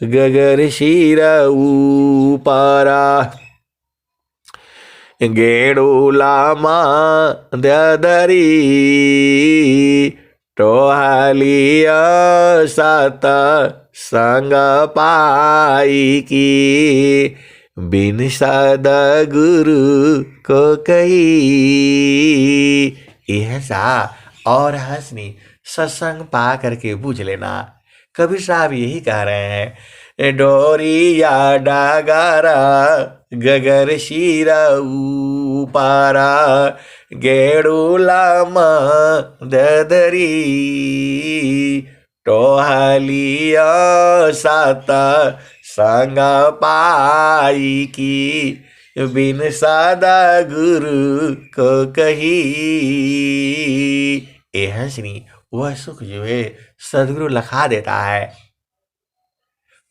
गगर शिर ऊपर गेड़ूलामा ददरी टोहलिया सत संग पाई की बिन सद गुरु को कही। यह सा और हंसनी सत्संग पा करके बूझ लेना। कबीर साहब यही कह रहे हैं, डोरिया डागारा गगर शिर ऊपारा गेड़ूलामा ददरी टोहलिया सात संग पाई की बिन सादा गुरु को कही। ए हंसनी वह सुख जो है सदगुरु लखा देता है,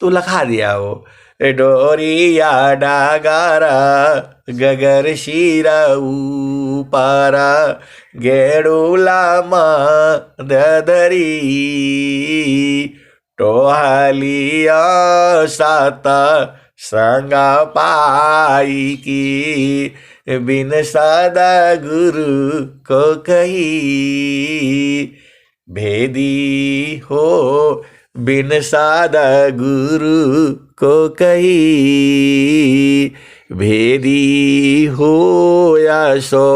तो लखा दिया वो। डोरिया डागारा गगर शिर ऊपारा गेड़ूलामा ददरी टोहलिया सात संग पाई की बिन सदा गुरु को कही। भेदी हो बिन सादा गुरु को कही, भेदी हो या सो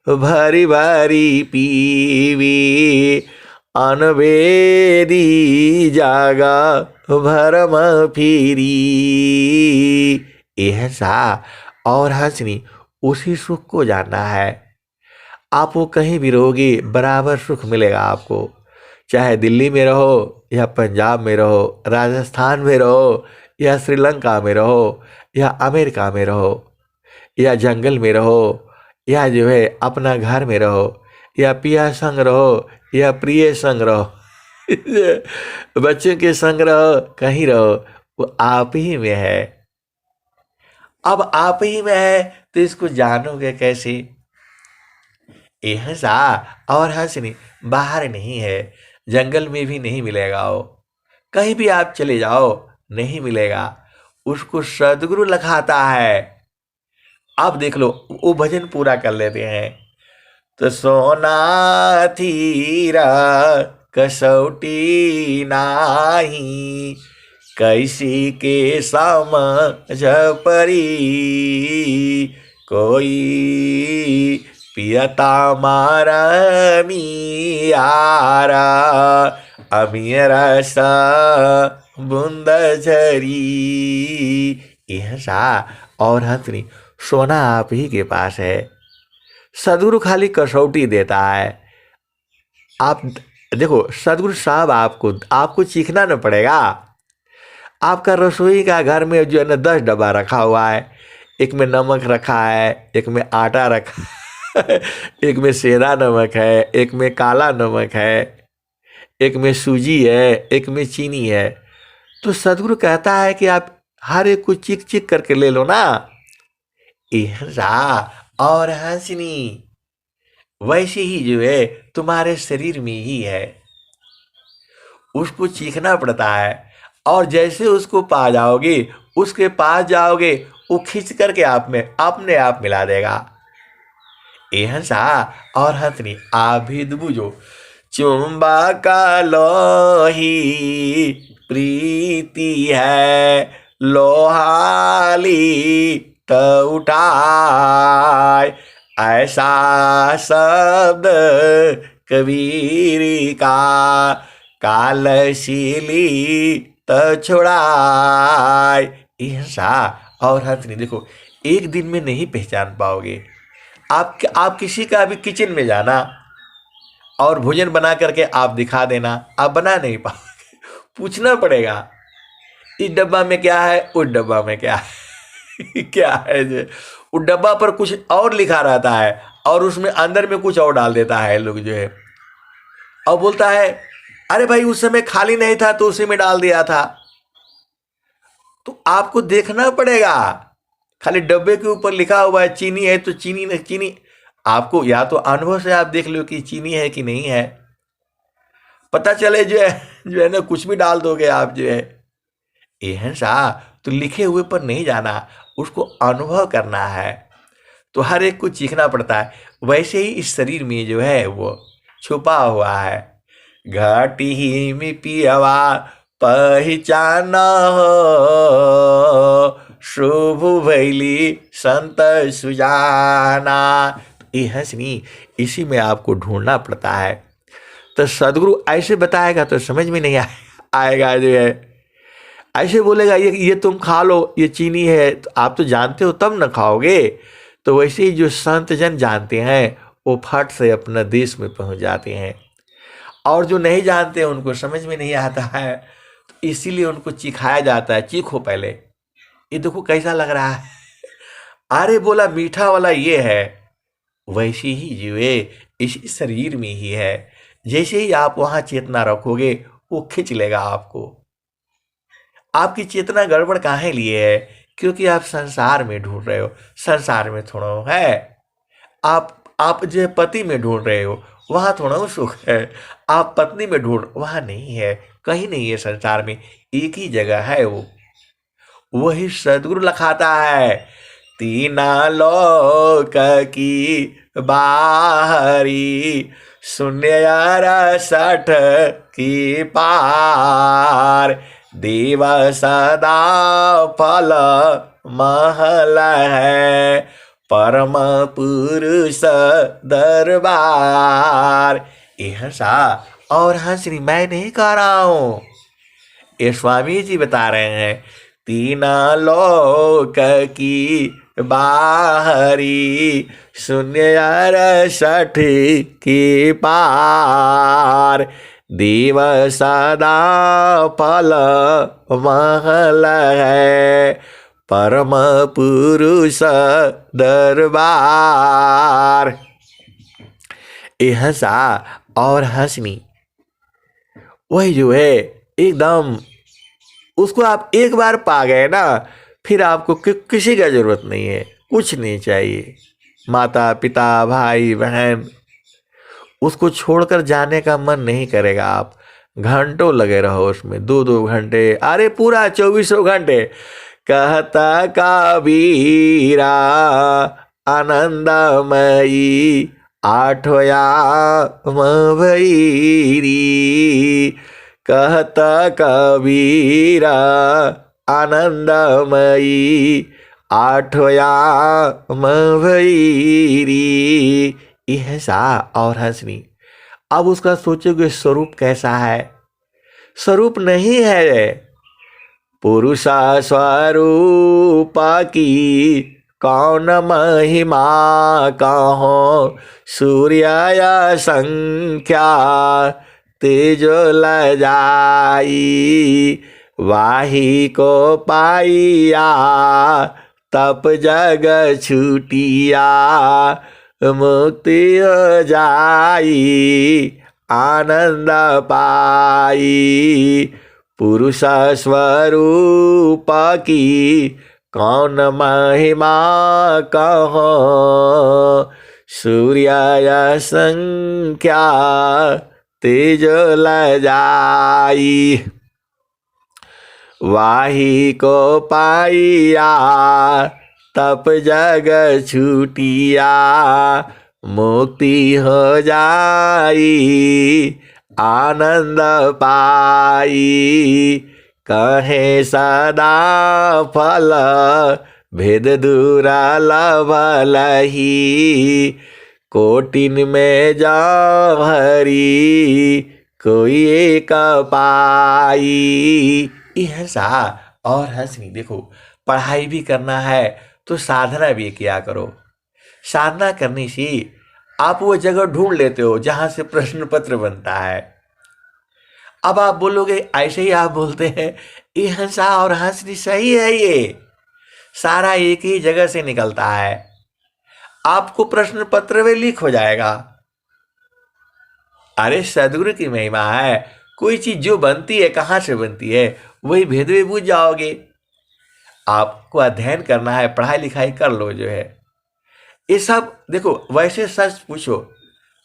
भरी भरी पीवी अनवेदी जागा भरम फिरी। यह सा और हंसनी उसी सुख को जानना है। आप वो कहीं भी रहोगे बराबर सुख मिलेगा आपको, चाहे दिल्ली में रहो या पंजाब में रहो, राजस्थान में रहो या श्रीलंका में रहो या अमेरिका में रहो या जंगल में रहो या जो है अपना घर में रहो या पिया संग रहो या प्रिय संग रहो बच्चों के संग रहो, कहीं रहो, वो आप ही में है। अब आप ही में है तो इसको जानोगे कैसे? यह सा और हंसनी बाहर नहीं है, जंगल में भी नहीं मिलेगा वो, कहीं भी आप चले जाओ नहीं मिलेगा, उसको सदगुरु लखाता है। अब देख लो वो भजन पूरा कर लेते हैं। तो सोना थीरा कसौटी नाही कैसी के समझ परी कोई पियता मारा मियारा अमीरा सा बूंद झरी। यह सा और हंसनी सोना आप ही के पास है, सदगुरु खाली कसौटी देता है। आप देखो सदगुरु साहब आपको चीखना न पड़ेगा। आपका रसोई का घर में जो है ना 10 डब्बा रखा हुआ है, एक में नमक रखा है, एक में आटा रखा है, एक में सेंधा नमक है, एक में काला नमक है, एक में सूजी है, एक में चीनी है। तो सदगुरु कहता है कि आप हर एक को चिक चिक करके ले लो ना। इहरा और हंसनी वैसे ही जो है तुम्हारे शरीर में ही है, उसको चीखना पड़ता है। और जैसे उसको पा जाओगे, उसके पास जाओगे, वो खींच करके आप में अपने आप मिला देगा। ए हंसा और हंसनी आभिद बुझो, चुंबक लोही प्रीति है, लोहाली त उठाए, ऐसा शब्द कबीर का, कालशीली त छुड़ाए। ऐसा और हंसनी देखो, एक दिन में नहीं पहचान पाओगे। आप किसी का भी किचन में जाना और भोजन बना करके आप दिखा देना, आप बना नहीं पाओगे। पूछना पड़ेगा इस डब्बा में क्या है, उस डब्बा में क्या है क्या है जो उस डब्बा पर कुछ और लिखा रहता है और उसमें अंदर में कुछ और डाल देता है लोग जो है, और बोलता है अरे भाई उस समय खाली नहीं था तो उसी में डाल दिया था। तो आपको देखना पड़ेगा। खाली डब्बे के ऊपर लिखा हुआ है चीनी है तो चीनी नहीं, चीनी आपको या तो अनुभव से आप देख लो कि चीनी है कि नहीं है, पता चले जो है ना कुछ भी डाल दोगे आप जो है। एहन सा तो लिखे हुए पर नहीं जाना, उसको अनुभव करना है, तो हर एक को सीखना पड़ता है। वैसे ही इस शरीर में जो है वो छुपा हुआ है। घाटी ही में पियवा पहचान हो, शुभ भैली संत सुजाना। ये हंसनी इसी में आपको ढूंढना पड़ता है। तो सदगुरु ऐसे बताएगा तो समझ में नहीं आएगा जो है, ऐसे बोलेगा ये तुम खा लो, ये चीनी है, तो आप तो जानते हो तब न खाओगे। तो वैसे ही जो संत जन जानते हैं वो फट से अपना देश में पहुंच जाते हैं, और जो नहीं जानते हैं उनको समझ में नहीं आता है, तो इसीलिए उनको चिखाया जाता है, चीखो पहले, ये देखो कैसा लग रहा है। अरे बोला मीठा वाला ये है। वैसे ही जीवे इसी शरीर में ही है, जैसे ही आप वहां चेतना रखोगे वो खींच लेगा आपको। आपकी चेतना गड़बड़ काहे लिए है? क्योंकि आप संसार में ढूंढ रहे हो, संसार में थोड़ा है। आप जो पति में ढूंढ रहे हो वहां थोड़ा सुख है, आप पत्नी में ढूंढ वहां नहीं है, कहीं नहीं है संसार में, एक ही जगह है वो। वही सदगुरु लखाता है, तीना लोक की बाहरी, शून्य सठ की पार, देव सदा फल महल है, परम पुरुष दरबार। ये हंसा और हंसनी मैं नहीं कह रहा हूं, ये स्वामी जी बता रहे हैं। तीना लोक की बाहरी, शून्य सठ की पार, देव सदा फल महल है, परम पुरुष दरबार। ये हंसा और हंसनी वही जो है एकदम, उसको आप एक बार पा गए ना, फिर आपको किसी का जरूरत नहीं है, कुछ नहीं चाहिए। माता पिता भाई बहन, उसको छोड़कर जाने का मन नहीं करेगा। आप घंटों लगे रहो उसमें, 2-2 घंटे, अरे पूरा 24 घंटे। कहता कबीरा आनंदमयी, आठोया भैरी, कहता कबीरा आनंदमयी, आठोया भैरी। यह सा और हंसनी। अब उसका सोचोगे स्वरूप कैसा है? स्वरूप नहीं है। पुरुषा स्वरूप की कौन महिमा कहो, सूर्य संख्या तेज ल जाई, वाही को पाइया तप जग छूटिया, मुक्ति हो जाई आनंद पाई। पुरुष स्वरूप की कौन महिमा कहो, सूर्य संख्या तेज ल जाई। वाही को पाइया तप जग छूटिया, मुक्ति हो जाई आनंद पाई। कहे सदा फल भेद दुर्लभ लही, कोटिन में जाओ हरि कोई एक पाई। ऐसा और हंसनी। देखो, पढ़ाई भी करना है तो साधना भी किया करो। साधना करने से आप वो जगह ढूंढ लेते हो जहां से प्रश्न पत्र बनता है। अब आप बोलोगे, ऐसे ही आप बोलते हैं ये हंसा और हंसनी सही है, ये सारा एक ही जगह से निकलता है, आपको प्रश्न पत्र में लीक हो जाएगा। अरे सदगुरु की महिमा है, कोई चीज जो बनती है कहां से बनती है वही भेद में बूझ जाओगे। आपको अध्ययन करना है, पढ़ाई लिखाई कर लो जो है ये सब। देखो, वैसे सच पूछो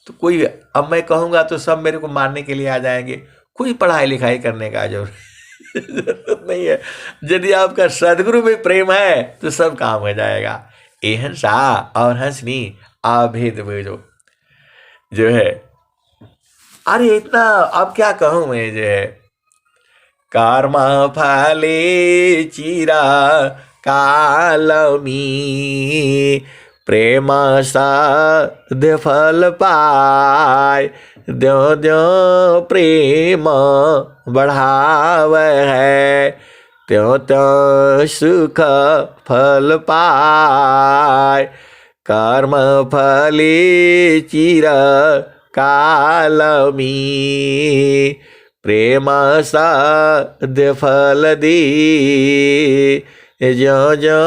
तो कोई, अब मैं कहूंगा तो सब मेरे को मारने के लिए आ जाएंगे। कोई पढ़ाई लिखाई करने का जरूरत नहीं है। यदि आपका सदगुरु में प्रेम है तो सब काम हो जाएगा। ए हंसा और हंसनी अभेद भेदो जो है। अरे इतना अब क्या कहूं मैं जो है। कर्म फले चिरा कालमी, प्रेम साध्य फल पाय। द्यो द्यो प्रेम बढ़ाव है, त्यों त्यों सुख फल पाय। कर्म फले चिर कालमी, प्रेम साध्य फल दी। जो जो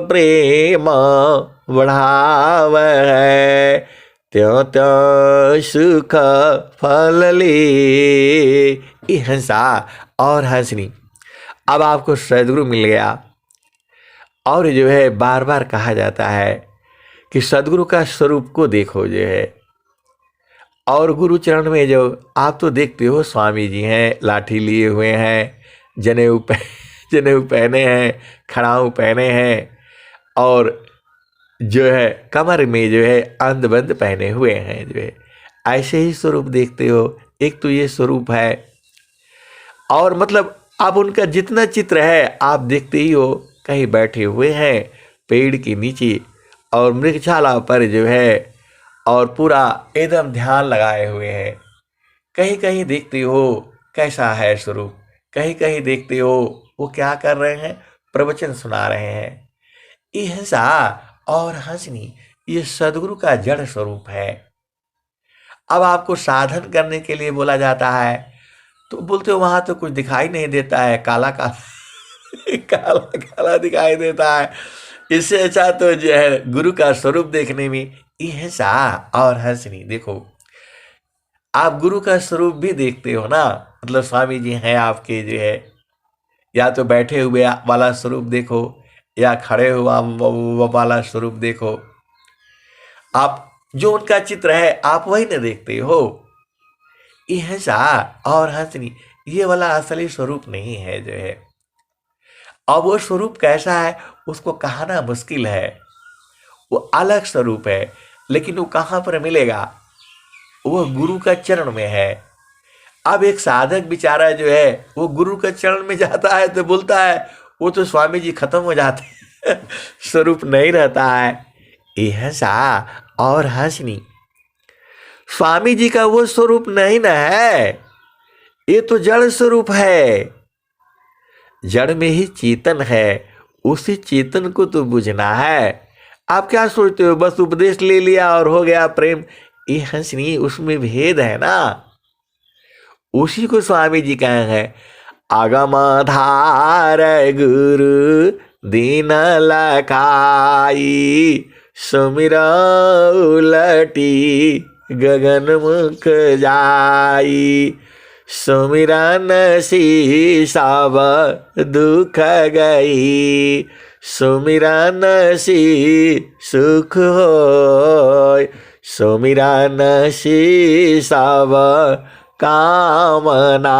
प्रेम बढ़ाव है, त्यों त्यों सुख फल ले। हंसा और हंसनी। अब आपको सदगुरु मिल गया। और जो है बार बार कहा जाता है कि सदगुरु का स्वरूप को देखो जो है। और गुरु चरण में जो आप तो देखते हो स्वामी जी हैं, लाठी लिए हुए हैं, जनेऊ पहने हैं, खड़ाऊ पहने हैं, और जो है कमर में जो है अंधबंध पहने हुए हैं जो है। ऐसे ही स्वरूप देखते हो। एक तो ये स्वरूप है, और मतलब आप उनका जितना चित्र है आप देखते ही हो। कहीं बैठे हुए हैं पेड़ के नीचे और मृगशाला पर जो है, और पूरा एकदम ध्यान लगाए हुए हैं। कहीं कहीं देखते हो कैसा है स्वरूप, कहीं कहीं देखते हो वो क्या कर रहे हैं, प्रवचन सुना रहे हैं। ये हंसा और हंसनी ये सदगुरु का जड़ स्वरूप है। अब आपको साधन करने के लिए बोला जाता है तो बोलते हो वहां तो कुछ दिखाई नहीं देता है, काला काला काला काला दिखाई देता है। इससे अच्छा तो जो है गुरु का स्वरूप देखने में ये हंसा और हंसनी। देखो, आप गुरु का स्वरूप भी देखते हो ना, मतलब स्वामी जी हैं आपके जो है, या तो बैठे हुए वाला स्वरूप देखो या खड़े हुआ वाला स्वरूप देखो। आप जो उनका चित्र है आप वही न देखते हो। ये हंसा और हंसनी ये वाला असली स्वरूप नहीं है जो है। अब वो स्वरूप कैसा है उसको कहना मुश्किल है। वो अलग स्वरूप है, लेकिन वो कहाँ पर मिलेगा, वो गुरु का चरण में है। अब एक साधक बेचारा जो है वो गुरु के चरण में जाता है तो बोलता है वो तो स्वामी जी खत्म हो जाते हैं स्वरूप नहीं रहता है। ये हंसा और हंसनी स्वामी जी का वो स्वरूप नहीं ना है, ये तो जड़ स्वरूप है। जड़ में ही चेतन है, उसी चेतन को तो बुझना है। आप क्या सोचते हो बस उपदेश ले लिया और हो गया प्रेम? ये हंसनी उसमें भेद है ना, उसी को स्वामी जी कहे हैं आगम धार गुरु दीन लखाई, सुमिरा उलटी गगन मुख जाई। सुमिरन सी सब दुख गई, सुमिरन सी सुख होय। सुमिरन सी सब कामना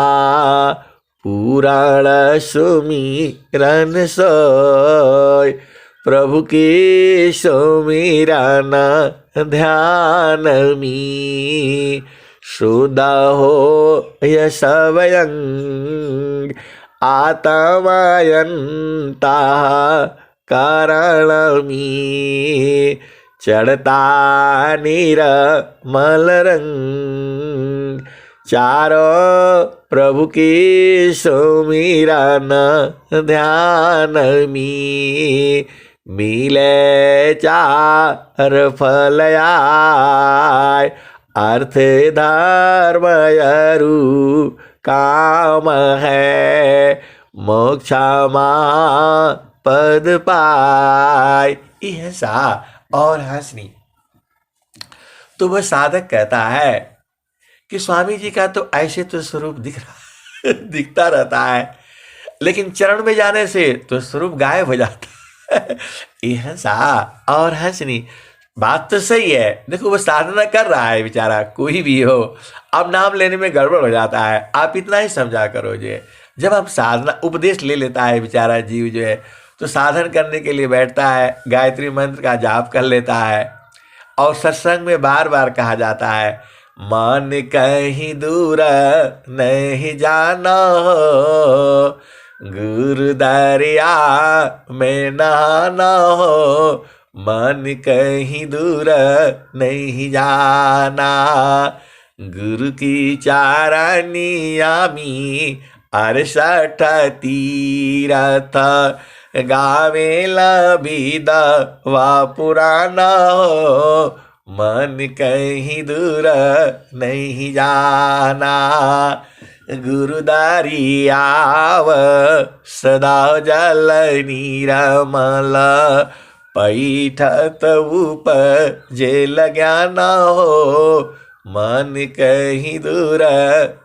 पुराण सुमिरन सोय, प्रभु के सुमिरन ध्यान में, शुद्ध हो यश स्वयं आत्मयंता कारण में, चढ़ता निर्मल रंग, चारों प्रभु की सुमिरन ध्यान में, मिले चार फल आय, अर्थ धर्म अरु काम है, मोक्ष पद पाय। यह सा और हंसनी। तो वह साधक कहता है कि स्वामी जी का तो ऐसे तो स्वरूप दिखता रहता है, लेकिन चरण में जाने से तो स्वरूप गायब हो जाता है। यह सा और हंसनी। बात तो सही है। देखो वो साधना कर रहा है बेचारा, कोई भी हो, अब नाम लेने में गड़बड़ हो जाता है। आप इतना ही समझा करो जे जब हम साधना उपदेश ले लेता है बेचारा जीव जो है, तो साधन करने के लिए बैठता है, गायत्री मंत्र का जाप कर लेता है, और सत्संग में बार बार कहा जाता है मन कहीं दूर नहीं जाना हो, गुरु दरिया में नहाना हो, मन कहीं दूर नहीं जाना, गुरु की चारनिया में 68 तीरथ गावेला विद वा पुराना हो, मन कहीं दूर नहीं जाना, गुरुदारी आव सदा जल नीरमल, पैठत उपजेल ज्ञान हो, मन कहीं दूर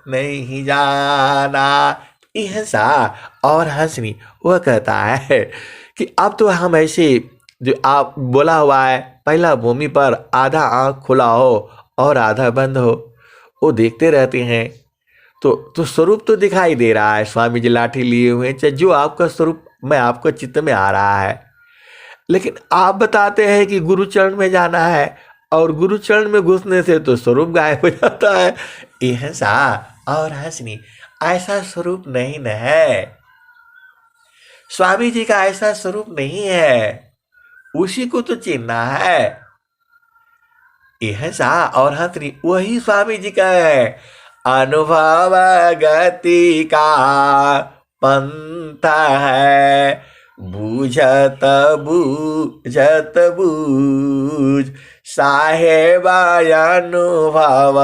नहीं जाना। यह सा और हंसनी। वह कहता है कि अब तो हम ऐसे जो आप बोला हुआ है, पहला भूमि पर आधा आँख खुला हो और आधा बंद हो, वो देखते रहते हैं। तो स्वरूप तो दिखाई दे रहा है, स्वामी जी लाठी लिए हुए हैं, जो आपका स्वरूप मैं आपको चित्त में आ रहा है, लेकिन आप बताते हैं कि गुरुचरण में जाना है, और गुरुचरण में घुसने से तो स्वरूप गायब हो जाता है। यह सा और हंसनी। ऐसा स्वरूप नहीं न है, स्वामी जी का ऐसा स्वरूप नहीं है, उसी को तो चिन्हना है। यह सा और हंसनी वही स्वामी जी का है। अनुभव गति का पंथ है, बूझत बूझत बूझ, साहेब अनुभव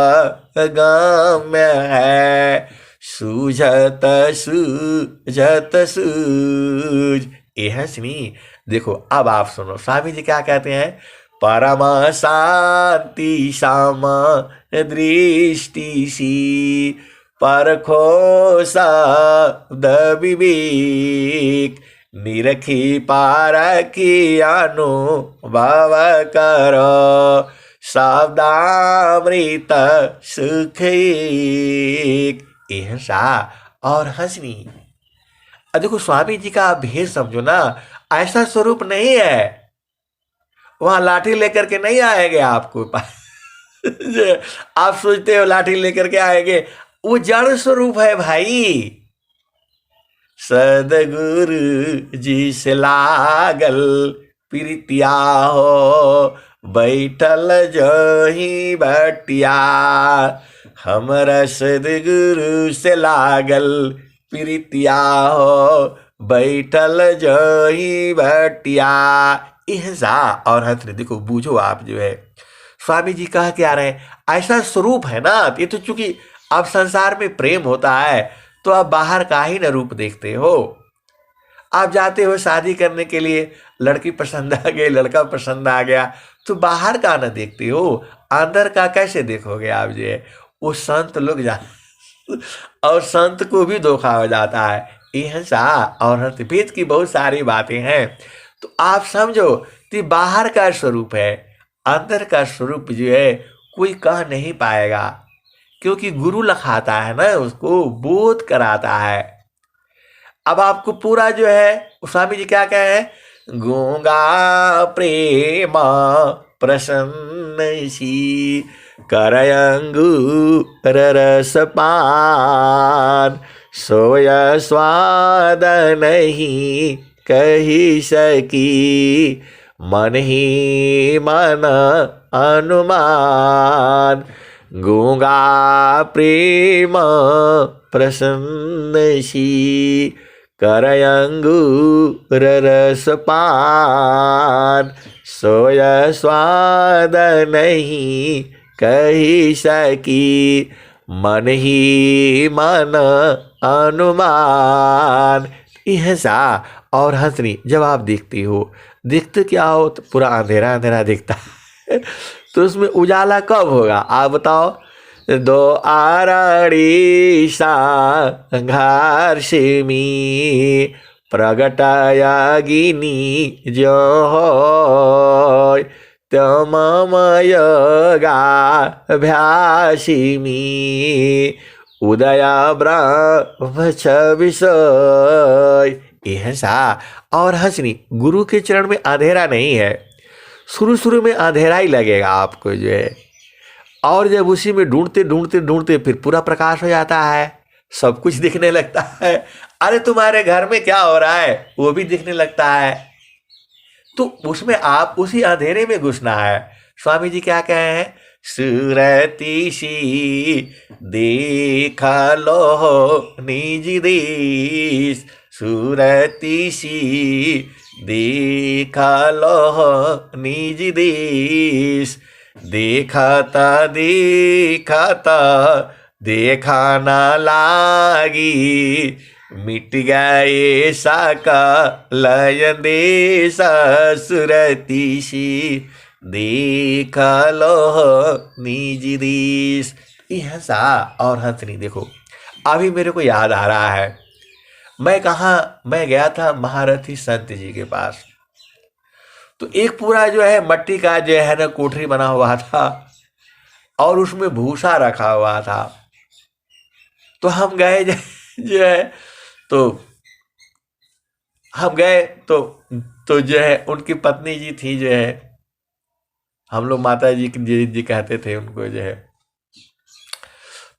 गम्य है, सूझत सूझत सूझ। यह सुनी। देखो अब आप सुनो स्वामी जी क्या कहते हैं। परम शांति सम दृष्टि सी, परखो शब्द विवेक, निरखी पारखी अनुभव करो, शब्दामृत सुख एक। यह सा और हंसनी। देखो स्वामी जी का भेद समझो ना, ऐसा स्वरूप नहीं है, वहां लाठी लेकर के नहीं आएंगे आपको पास। आप सोचते हो लाठी लेकर के आएंगे, वो जड़ स्वरूप है भाई। सदगुरु जी से लागल प्रीतिया हो, बैठल जो ही बटिया, हमरा सदगुरु से लागल प्रीतिया हो, बैठल जो ही बटिया। यह सा और हंस। देखो बूझो आप जो है, स्वामी जी कह के आ रहे हैं ऐसा स्वरूप है ना। ये तो चूंकि आप संसार में प्रेम होता है तो आप बाहर का ही न रूप देखते हो। आप जाते हो शादी करने के लिए, लड़की पसंद आ गई, लड़का पसंद आ गया, तो बाहर का न देखते हो, अंदर का कैसे देखोगे आप जो है। वो संत लोग जा और संत को भी धोखा हो जाता है। यह सा और भेद की बहुत सारी बातें हैं। तो आप समझो कि बाहर का स्वरूप है, अंदर का स्वरूप जो है कोई कह नहीं पाएगा, क्योंकि गुरु लखाता है ना, उसको बोध कराता है। अब आपको पूरा जो है स्वामी जी क्या कहे हैं, गूंगा प्रेम प्रसन्न सी करयंगूर रस पान, सोय स्वाद नहीं कही सकी, मन ही मन अनुमान। गूंगा प्रेम प्रसन्न सी करयंगूर रस पान, सोय स्वाद नहीं कही सकी, मन ही मन अनुमान। यह सा और हंसनी जब आप देखती हो, दिखते क्या हो तो पूरा अंधेरा अंधेरा दिखता है तो उसमें उजाला कब होगा आप बताओ। दो आरड़ी संघर्षमी प्रगटयागिनी जो होय, तममय गाभ्यासिमी उदया ब्रह्म विषय। यह सा और हंसनी गुरु के चरण में अंधेरा नहीं है, शुरू शुरू में अंधेरा ही लगेगा आपको जो है, और जब उसी में ढूंढते ढूंढते ढूंढते फिर पूरा प्रकाश हो जाता है, सब कुछ दिखने लगता है। अरे तुम्हारे घर में क्या हो रहा है वो भी दिखने लगता है। तो उसमें आप उसी अंधेरे में घुसना है। स्वामी जी क्या कहे हैं, सुरती सी देखा लो निज देश, सुरती सी देखा लो निज देश, देखाता देखाता देखा ना लागी, मिट गए साका लय देश, सुरती सी देखा लो निज देश। यह सा और हंसनी देखो, अभी मेरे को याद आ रहा है, मैं गया था महारथी संत जी के पास, तो एक पूरा जो है मट्टी का जो है ना कोठरी बना हुआ था और उसमें भूसा रखा हुआ था। तो हम गए जो है तो हम गए तो जो है उनकी पत्नी जी थी जो है, हम लोग माता जी जी कहते थे उनको जो है।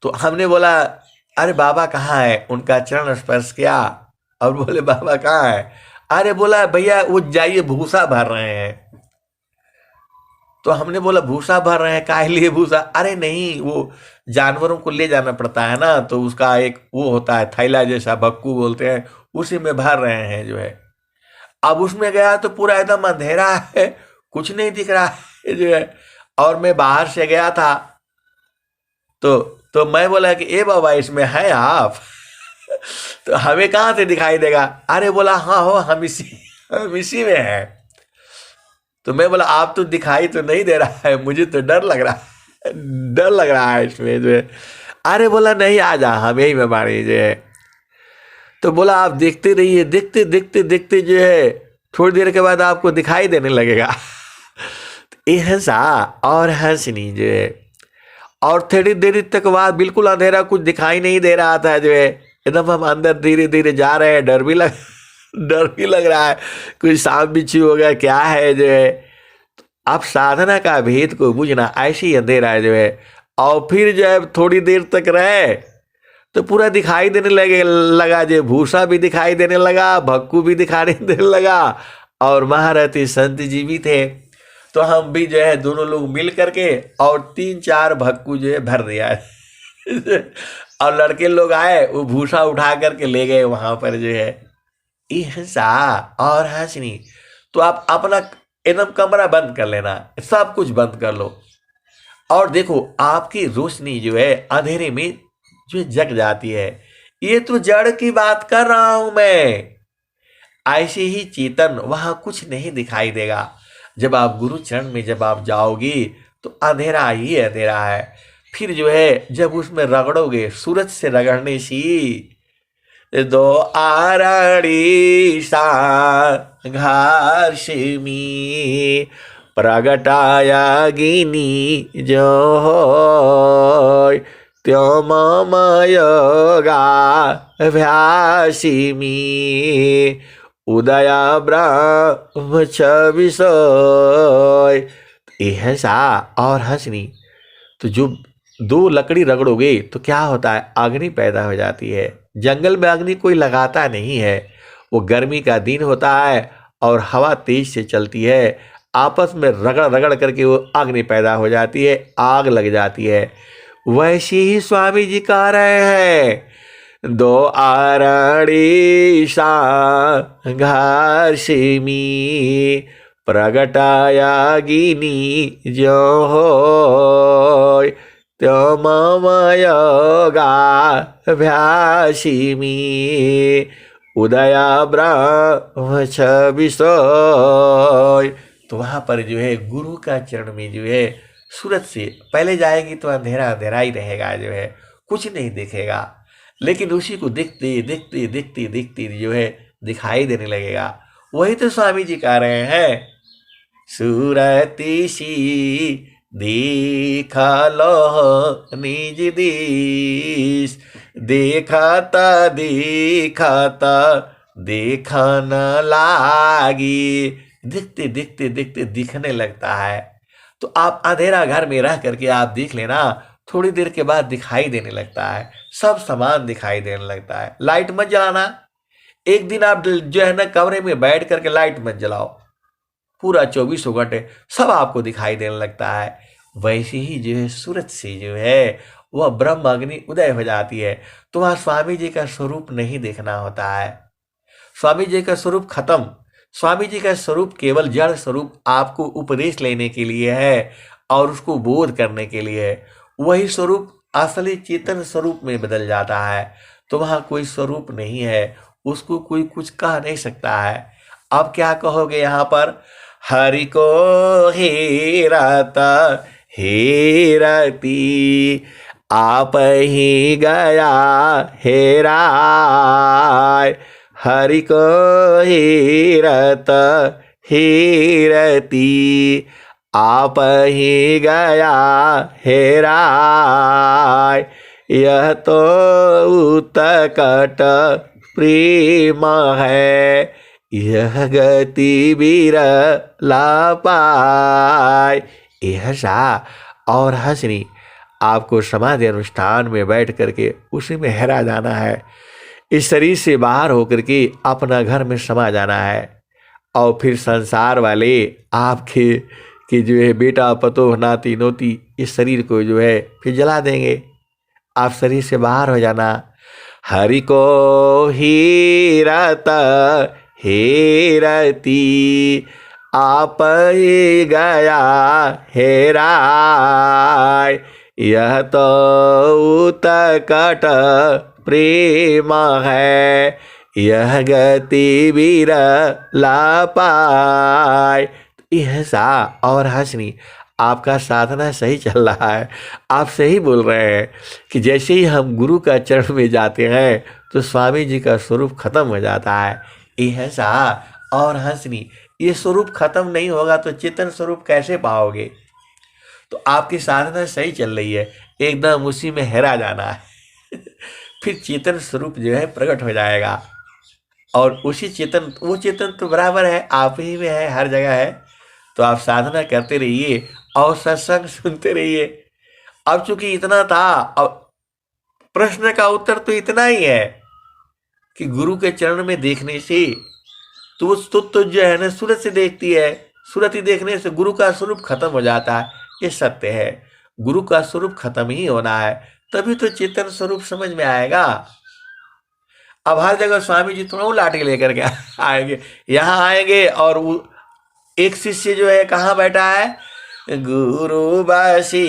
तो हमने बोला अरे बाबा कहाँ है, उनका चरण स्पर्श किया और बोले बाबा कहाँ है, अरे बोला भैया वो जाइए भूसा भर रहे हैं। तो हमने बोला भूसा भर रहे हैं, काहे लिए भूसा, अरे नहीं वो जानवरों को ले जाना पड़ता है ना, तो उसका एक वो होता है थैला जैसा, भक्कू बोलते हैं, उसी में भर रहे हैं जो है। अब उसमें गया तो पूरा एकदम अंधेरा है, कुछ नहीं दिख रहा है जो है, और मैं बाहर से गया था तो मैं बोला कि ए बाबा इसमें है आप तो हमें कहाँ से दिखाई देगा, अरे बोला हाँ हो हम इसी में हैं। तो मैं बोला आप तो दिखाई तो नहीं दे रहा है, मुझे तो डर लग रहा है इसमें जो है। अरे बोला नहीं आ जा हम यही में बाड़ी जो है। तो बोला आप देखते रहिए, देखते देखते देखते जो है थोड़ी देर के बाद आपको दिखाई देने लगेगा यह सा और हंसनी जो है। और थोड़ी देर तक बाद बिल्कुल अंधेरा, कुछ दिखाई नहीं दे रहा था जो है, एकदम हम अंदर धीरे धीरे जा रहे हैं, डर भी लग रहा है, कुछ सांप बिच्छू हो गया क्या है जो है। अब साधना का भेद को बुझना, ऐसे ही अंधेरा जो है। और फिर जो है थोड़ी देर तक रहे तो पूरा दिखाई देने लगा जो भूसा भी दिखाई देने लगा, भक्कू भी दिखाई देने लगा, और महारथी संत जी भी थे। तो हम भी जो है दोनों लोग मिल करके और 3-4 भक्कू जो है भर दिया और लड़के लोग आए वो भूसा उठा करके ले गए वहां पर जो है। ईसा और हंसनी। तो आप अपना एकदम कमरा बंद कर लेना, सब कुछ बंद कर लो और देखो आपकी रोशनी जो है अंधेरे में जो जग जाती है। ये तो जड़ की बात कर रहा हूं मैं। ऐसे ही चेतन वहां कुछ नहीं दिखाई देगा। जब आप गुरु चरण में जब आप जाओगी तो अंधेरा ही अंधेरा है। फिर जो है जब उसमें रगड़ोगे, सूरज से रगड़ने सी दो आरड़ी संघर्षमी प्रगटाया गिनी जो होय, त्यो मम योगाभ्यासिमी उदय ब्रह्म विषय। ऐसा और हंसनी, तो जो दो लकड़ी रगड़ोगे तो क्या होता है, अग्नि पैदा हो जाती है। जंगल में अग्नि कोई लगाता नहीं है, वो गर्मी का दिन होता है और हवा तेज से चलती है, आपस में रगड़ रगड़ करके वो अग्नि पैदा हो जाती है, आग लग जाती है। वैसे ही स्वामी जी कह रहे हैं, दो आरणी घासिमी प्रगटायागिनी जो होय त्यो मम योगाभ्यासिमी उदया ब्रह्म विषय। तो वहाँ पर जो है गुरु का चरण में जो है सूरज से पहले जाएगी तो अंधेरा अंधेरा ही रहेगा, जो है कुछ नहीं दिखेगा, लेकिन उसी को देखते देखते देखते देखते जो है दिखाई देने लगेगा। वही तो स्वामी जी कह रहे हैं, सूरती सी देखा लो निज देश देखाता देखाता देखा न लागी। देखते देखते देखते दिखने लगता है। तो आप अंधेरा घर में रह करके आप देख लेना, थोड़ी देर के बाद दिखाई देने लगता है, सब सामान दिखाई देने लगता है। लाइट मत जलाना, एक दिन आप जो है ना कमरे में बैठ करके लाइट मत जलाओ, पूरा 24 घंटे सब आपको दिखाई देने लगता है। वैसे ही जो है सूरज से जो है वह ब्रह्म अग्नि उदय हो जाती है। तो वहाँ स्वामी जी का स्वरूप नहीं देखना होता है, स्वामी जी का स्वरूप खत्म। स्वामी जी का स्वरूप केवल जड़ स्वरूप आपको उपदेश लेने के लिए है और उसको बोध करने के लिए है। वही स्वरूप असली चेतन स्वरूप में बदल जाता है। तो वहाँ कोई स्वरूप नहीं है, उसको कोई कुछ कह नहीं सकता है। अब क्या कहोगे यहाँ पर, हरि को हेरता हेरती आप ही गया हेराय। हरि को हेरत हेरती आप ही गया हेराय। यह तो उत्कट प्रेम है, यह गति बिरला पाय। ऐसा और हंसनी, आपको समाधि अनुष्ठान में बैठ करके उसी में हेरा जाना है। इस शरीर से बाहर होकर के अपना घर में समा जाना है और फिर संसार वाले आपके कि जो है बेटा पतोह नाती नोती इस शरीर को जो है फिर जला देंगे। आप शरीर से बाहर हो जाना। हरि को हेरत हेरती आप ही गया हेराय। यह तो उत्कट प्रेम है, यह गति बिरला पाय। ऐसा और हंसनी, आपका साधना सही चल रहा है, आप सही बोल रहे हैं कि जैसे ही हम गुरु का चरण में जाते हैं तो स्वामी जी का स्वरूप खत्म हो जाता है। ऐसा और हंसनी, ये स्वरूप खत्म नहीं होगा तो चेतन स्वरूप कैसे पाओगे। तो आपकी साधना सही चल रही है, एकदम उसी में हेरा जाना है फिर चेतन स्वरूप जो है प्रकट हो जाएगा और उसी चेतन, वो चेतन तो बराबर है, आप ही में है, हर जगह है। तो आप साधना करते रहिए और सत्संग सुनते रहिए। अब चूंकि इतना था, अब प्रश्न का उत्तर तो इतना ही है कि गुरु के चरण में देखने से तो जो है ना सूरत से देखती है, सूरत ही देखने से गुरु का स्वरूप खत्म हो जाता है। ये सत्य है, गुरु का स्वरूप खत्म ही होना है, तभी तो चेतन स्वरूप समझ में आएगा। अब हर जगह स्वामी जी थोड़ा लाठी लेकर के आएंगे, यहाँ आएंगे और वो एक शिष्य जो है कहाँ बैठा है, गुरु बासी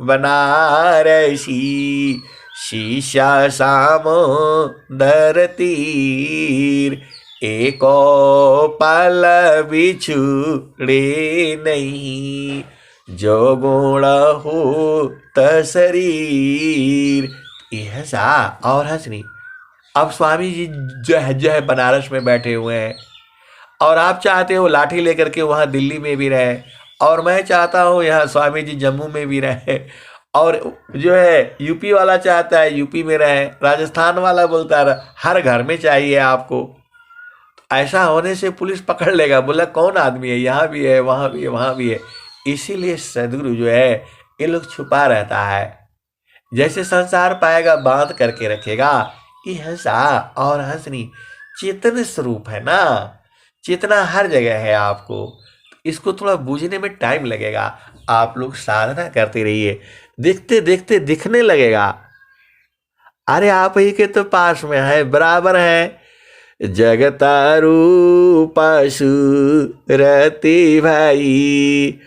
बनारसी शीशा सामोदर तीर एको पल बिछुड़े नहीं जो गुण हो शरीर। यह सा और हंसनी। अब स्वामी जी जो है बनारस में बैठे हुए हैं और आप चाहते हो लाठी लेकर के वहाँ दिल्ली में भी रहे और मैं चाहता हूँ यहाँ स्वामी जी जम्मू में भी रहे और जो है यूपी वाला चाहता है यूपी में रहे, राजस्थान वाला बोलता है हर घर में चाहिए आपको। ऐसा होने से पुलिस पकड़ लेगा, बोला कौन आदमी है, यहाँ भी है वहाँ भी है वहाँ भी है। इसीलिए सदगुरु जो है ये लोग छुपा रहता है। जैसे संसार पाएगा बांध करके रखेगा। ये हंसा और हंसनी चेतन स्वरूप है ना, चेतना हर जगह है। आपको इसको थोड़ा बूझने में टाइम लगेगा। आप लोग साधना करते रहिए, देखते देखते दिखने लगेगा। अरे आप ही के तो पास में है, बराबर है। जगतारू पशु रति भाई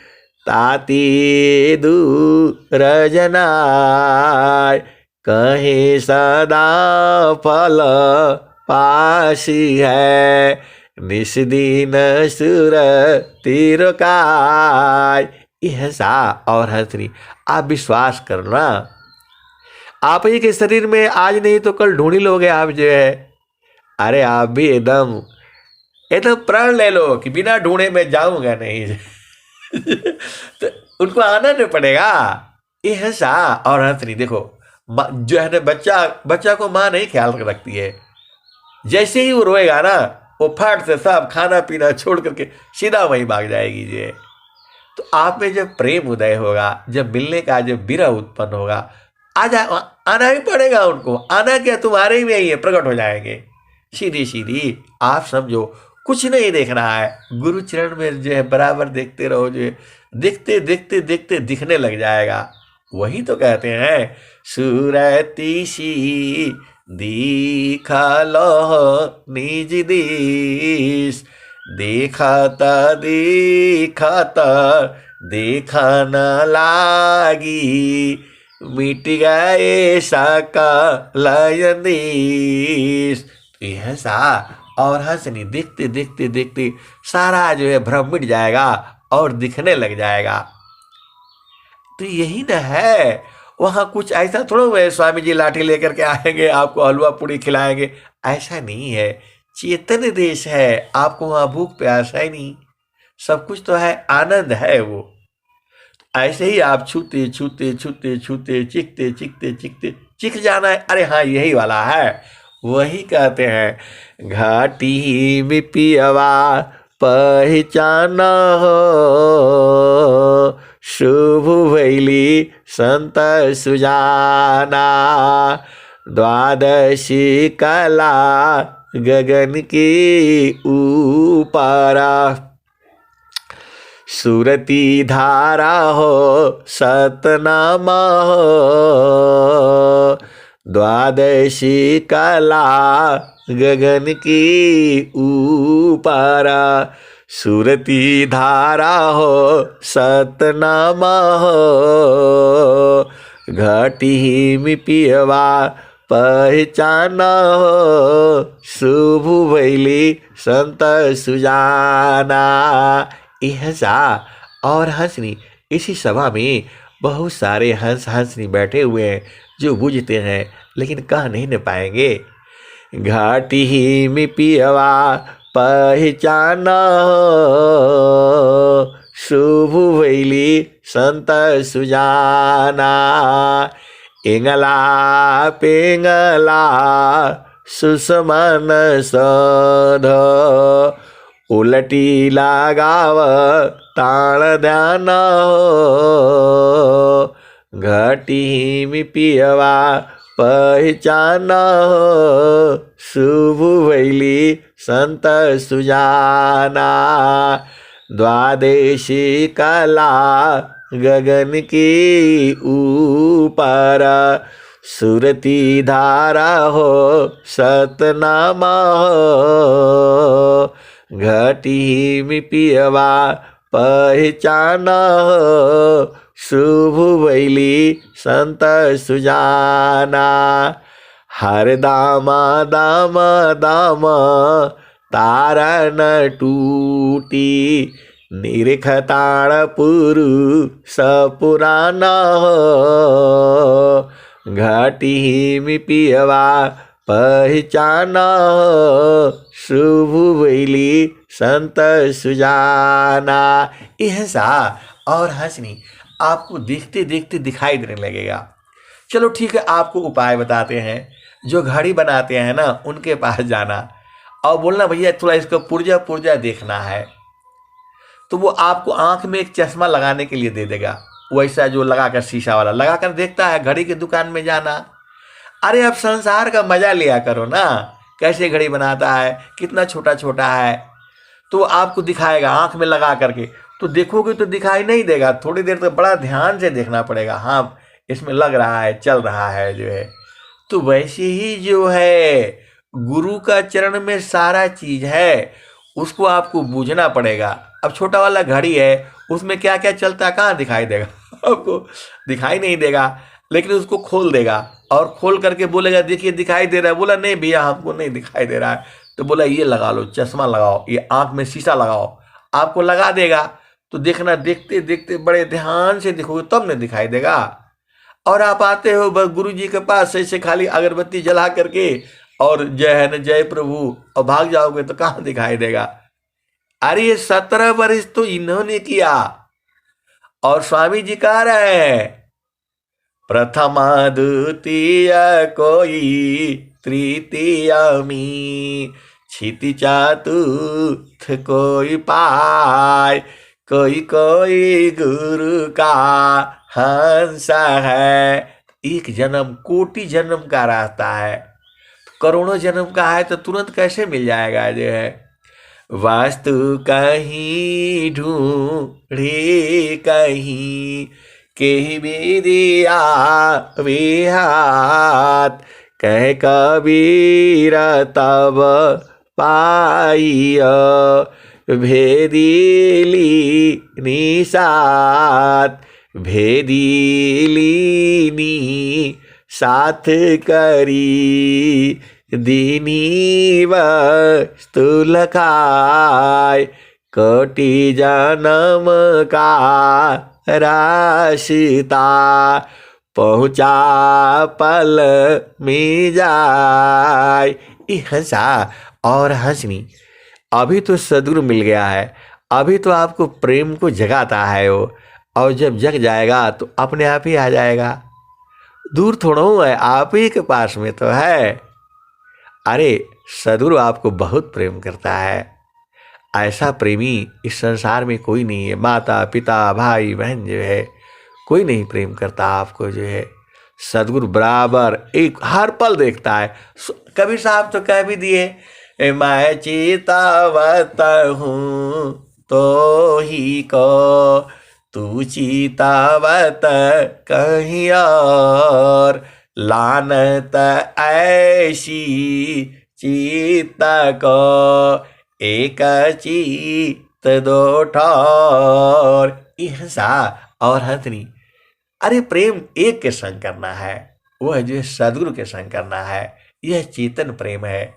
ताती दूर जनाय, कहीं सदा फल पासी है, निस्दिन सुर तिरकाय। यह सा और हंसनी आप विश्वास करना, आप ही के शरीर में आज नहीं तो कल ढूंढी लोगे आप जो है। अरे आप भी एकदम एकदम प्रण ले लो कि बिना ढूंढे मैं जाऊंगा नहीं। तो उनको आना नहीं पड़ेगा। ये हंसा और हंसनी देखो, जो है ना बच्चा को माँ नहीं ख्याल रखती है। जैसे ही वो रोएगा ना, वो फट से सब खाना पीना छोड़ करके सीधा वहीं भाग जाएगी जी। तो आप में जब प्रेम उदय होगा, जब मिलने का जब विरह उत्पन्न होगा, आना ही पड़ेगा उनको। आना क्या, तुम्हारे में ही है, प्रकट हो जाएंगे सीधी सीधी। आप समझो कुछ नहीं देखना है, गुरु चरण में जो है बराबर देखते रहो, जो है देखते देखते देखते दिखने लग जाएगा। वही तो कहते हैं सुरती सी दिखा लो निज देश, देखता देखता देखा न लागी, मिट गए साका लयनीश। यह सा और हंसनी देखते देखते देखते सारा जो है भ्रम मिट जाएगा और दिखने लग जाएगा। तो यही न है। वहां कुछ ऐसा थोड़ा है स्वामी जी लाठी लेकर के आएंगे आपको हलवा पूड़ी खिलाएंगे, ऐसा नहीं है। चेतन देश है, आपको वहां भूख प्यास है नहीं, सब कुछ तो है, आनंद है वो। ऐसे ही आप छूते छूते छूते छूते चिखते चिखते चिखते चिख जाना है। अरे हाँ यही वाला है, वही कहते हैं घाटी में पियवा पहचाना हो, शुभ भैली संत सुजाना, द्वादशी कला गगन की ऊपरा, सुरती धारा हो सतनामा हो, द्वादशी कला गगन की ऊपरा, सुरती धारा हो सतनामा हो, घाटी में पियवा पहचाना हो, शुभ भैली संत सुजाना। हंसा और हंसनी, इसी सभा में बहुत सारे हंस हंसनी बैठे हुए हैं जो बुझते हैं लेकिन कह नहीं न पाएंगे। घाटी में पियवा पहचाना हो, शुभ भैली संत सुजाना, एंगला पेंगला सुसमन सध, उलटी लगाव ताण ध्यान हो, घाटी में पियवा पहचाना हो, शुभ भैली संत सुजाना, द्वादशी कला गगन की ऊपर, सुरती धारा हो सतनामा हो, घाटी में पियवा पहचाना हो, शुभ भैली संत सुजाना, हर दामा दामा दामा तारा न टूटी, निरखताड़ पुरु सपुराना हो, घाटी में पियवा पहचाना हो, शुभ भैली संत सुजाना। यह सा और हंसनी आपको देखते देखते दिखाई देने लगेगा। चलो ठीक है, आपको उपाय बताते हैं। जो घड़ी बनाते हैं ना, उनके पास जाना और बोलना भैया थोड़ा इसको पुर्जा पुर्जा देखना है, तो वो आपको आंख में एक चश्मा लगाने के लिए दे देगा, वैसा जो लगाकर शीशा वाला लगाकर देखता है। घड़ी की दुकान में जाना, अरे अब संसार का मजा लिया करो ना, कैसे घड़ी बनाता है, कितना छोटा छोटा है, तो आपको दिखाएगा आंख में लगा करके। तो देखोगे तो दिखाई नहीं देगा, थोड़ी देर तक बड़ा ध्यान से देखना पड़ेगा, हाँ इसमें लग रहा है, चल रहा है जो है। तो वैसे ही जो है गुरु का चरण में सारा चीज है, उसको आपको बूझना पड़ेगा। अब छोटा वाला घड़ी है, उसमें क्या क्या चलता है कहाँ दिखाई देगा आपको, दिखाई नहीं देगा। लेकिन उसको खोल देगा और खोल करके बोलेगा देखिए दिखाई दे रहा है। बोला नहीं भैया हमको नहीं दिखाई दे रहा है। तो बोला ये लगा लो, चश्मा लगाओ, ये आंख में शीशा लगाओ, आपको लगा देगा। तो देखना, देखते देखते बड़े ध्यान से देखोगे तब न दिखाई देगा। और आप आते हो बस गुरु जी के पास ऐसे खाली अगरबत्ती जला करके और जय है न जय प्रभु और भाग जाओगे तो कहाँ दिखाई देगा। अरे ये 17 वर्ष तो इन्होंने किया। और स्वामी जी कह रहे हैं प्रथमा द्वितीय कोई तृतीय मी, क्षिति चतुर्थ कोई पाय, कोई कोई गुरु का हंस है। एक जन्म कोटि जन्म का रास्ता है, करोड़ों जन्म का है तो तुरंत कैसे मिल जाएगा जो है। वास्तु कहीं ढूंढे कहीं के भी दिया विहात, कह कबीर तब पाइय भेदीली निसात, भेदीली साथ करी दीनी वस्तु लखाय, कोटि जन्म का रास्ता पहुँचा पल में जाय। हंसा और हंसनी, अभी तो सदगुरु मिल गया है, अभी तो आपको प्रेम को जगाता है वो, और जब जग जाएगा तो अपने आप ही आ जाएगा। दूर थोड़ा है, आप ही के पास में तो है। अरे सदगुरु आपको बहुत प्रेम करता है, ऐसा प्रेमी इस संसार में कोई नहीं है। माता पिता भाई बहन जो है कोई नहीं प्रेम करता आपको जो है। सदगुरु बराबर एक हर पल देखता है। कबीर साहब तो कह भी दिए मैं चेतावत हूँ तो ही को, तू चीतावत कहीं और, लानत ऐसी चित्त को एक चित दो ठौर। हिंसा और हंसनी, अरे प्रेम एक के संग करना है, वो है जो सदगुरु के संग करना है। यह चेतन प्रेम है।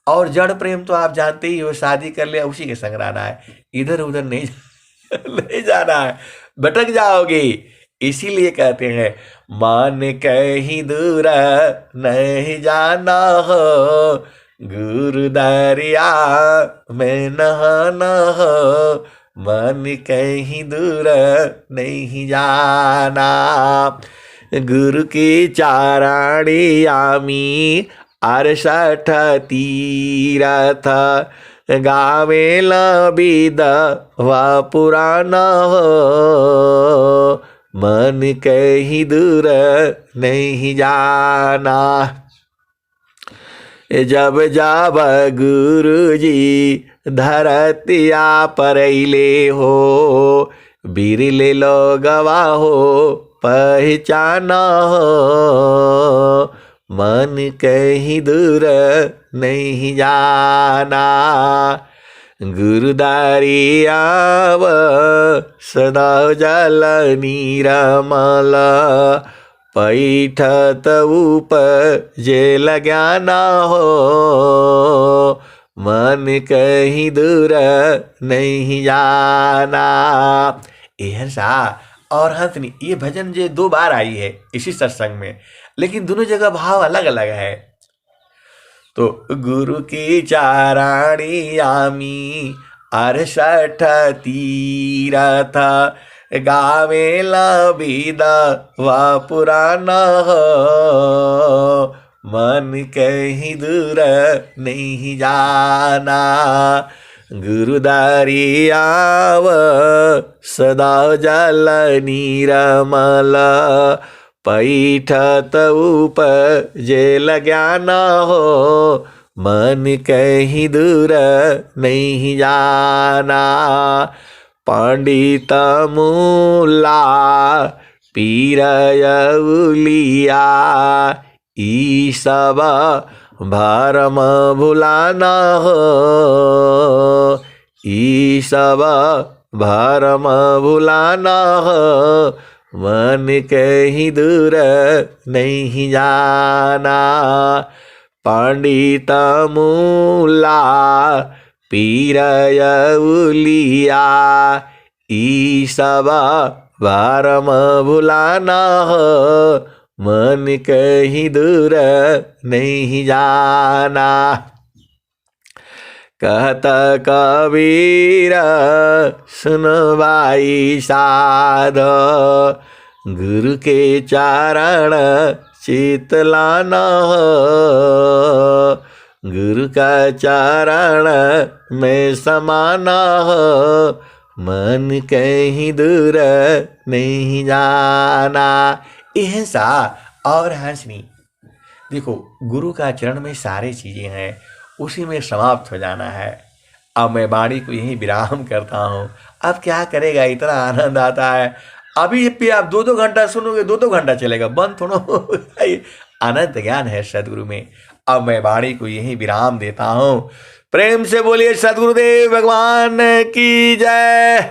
और जड़ प्रेम तो आप जानते ही हो, शादी कर लिया उसी के संग रहना है, इधर उधर नहीं नहीं जाना है, भटक जाओगे। इसीलिए कहते हैं मान कहीं दूर नहीं जाना हो, गुरु दरिया में नहाना हो, मन कहीं दूर नहीं जाना। गुरु की चाराणी आमी 68 तीरथ, गावेला बिद व पुराना हो, मन कहीं दूर नहीं जाना। जब जब गुरु जी धरतिया परैले हो, बिरले लोगवा हो पहचाना हो, मन कहीं दूर नहीं जाना। गुरुदारी आव सदा जल नीरमल, पैठत उपजेल ज्ञाना हो, मन कहीं दूर नहीं जाना। ऐसा और हंसनी, ये भजन जो 2 बार आई है इसी सत्संग में, लेकिन दोनों जगह भाव अलग अलग है। तो गुरु की चाराणी आमी 68 तीरथ, गावे लबीदा वा पुराना हो, मन कहीं दूर नहीं जाना। गुरुदारी आव सदा जल नीरमल, पैठत उपजेल ज्ञान हो, मन कहीं दूर नहीं जाना। पंडित मूला पीरय उलिया, ई सब भरम भुलाना हो, ई सब भरम भुलाना हो, मन कहीं दूर नहीं जाना। पंडित मूला पीरय उलिया, ई सब भरम भुलाना हो, मन कहीं दूर नहीं जाना। कहत कबीर सुन भाई साध, गुरु के चरण चित लाना हो, गुरु का चरण में समाना हो, मन कहीं दूर नहीं जाना। अहिंसा और हंसनी, देखो गुरु का चरण में सारी चीजें हैं, उसी में समाप्त हो जाना है। अब मैं वाणी को यही विराम करता हूँ। अब क्या करेगा, इतना आनंद आता है। अभी भी आप 2-2 घंटा सुनोगे, 2-2 घंटा चलेगा, बंद थोड़ा होगा। ये अनंत ज्ञान है सदगुरु में। अब मैं वाणी को यही विराम देता हूँ। प्रेम से बोलिए सदगुरुदेव भगवान की जय।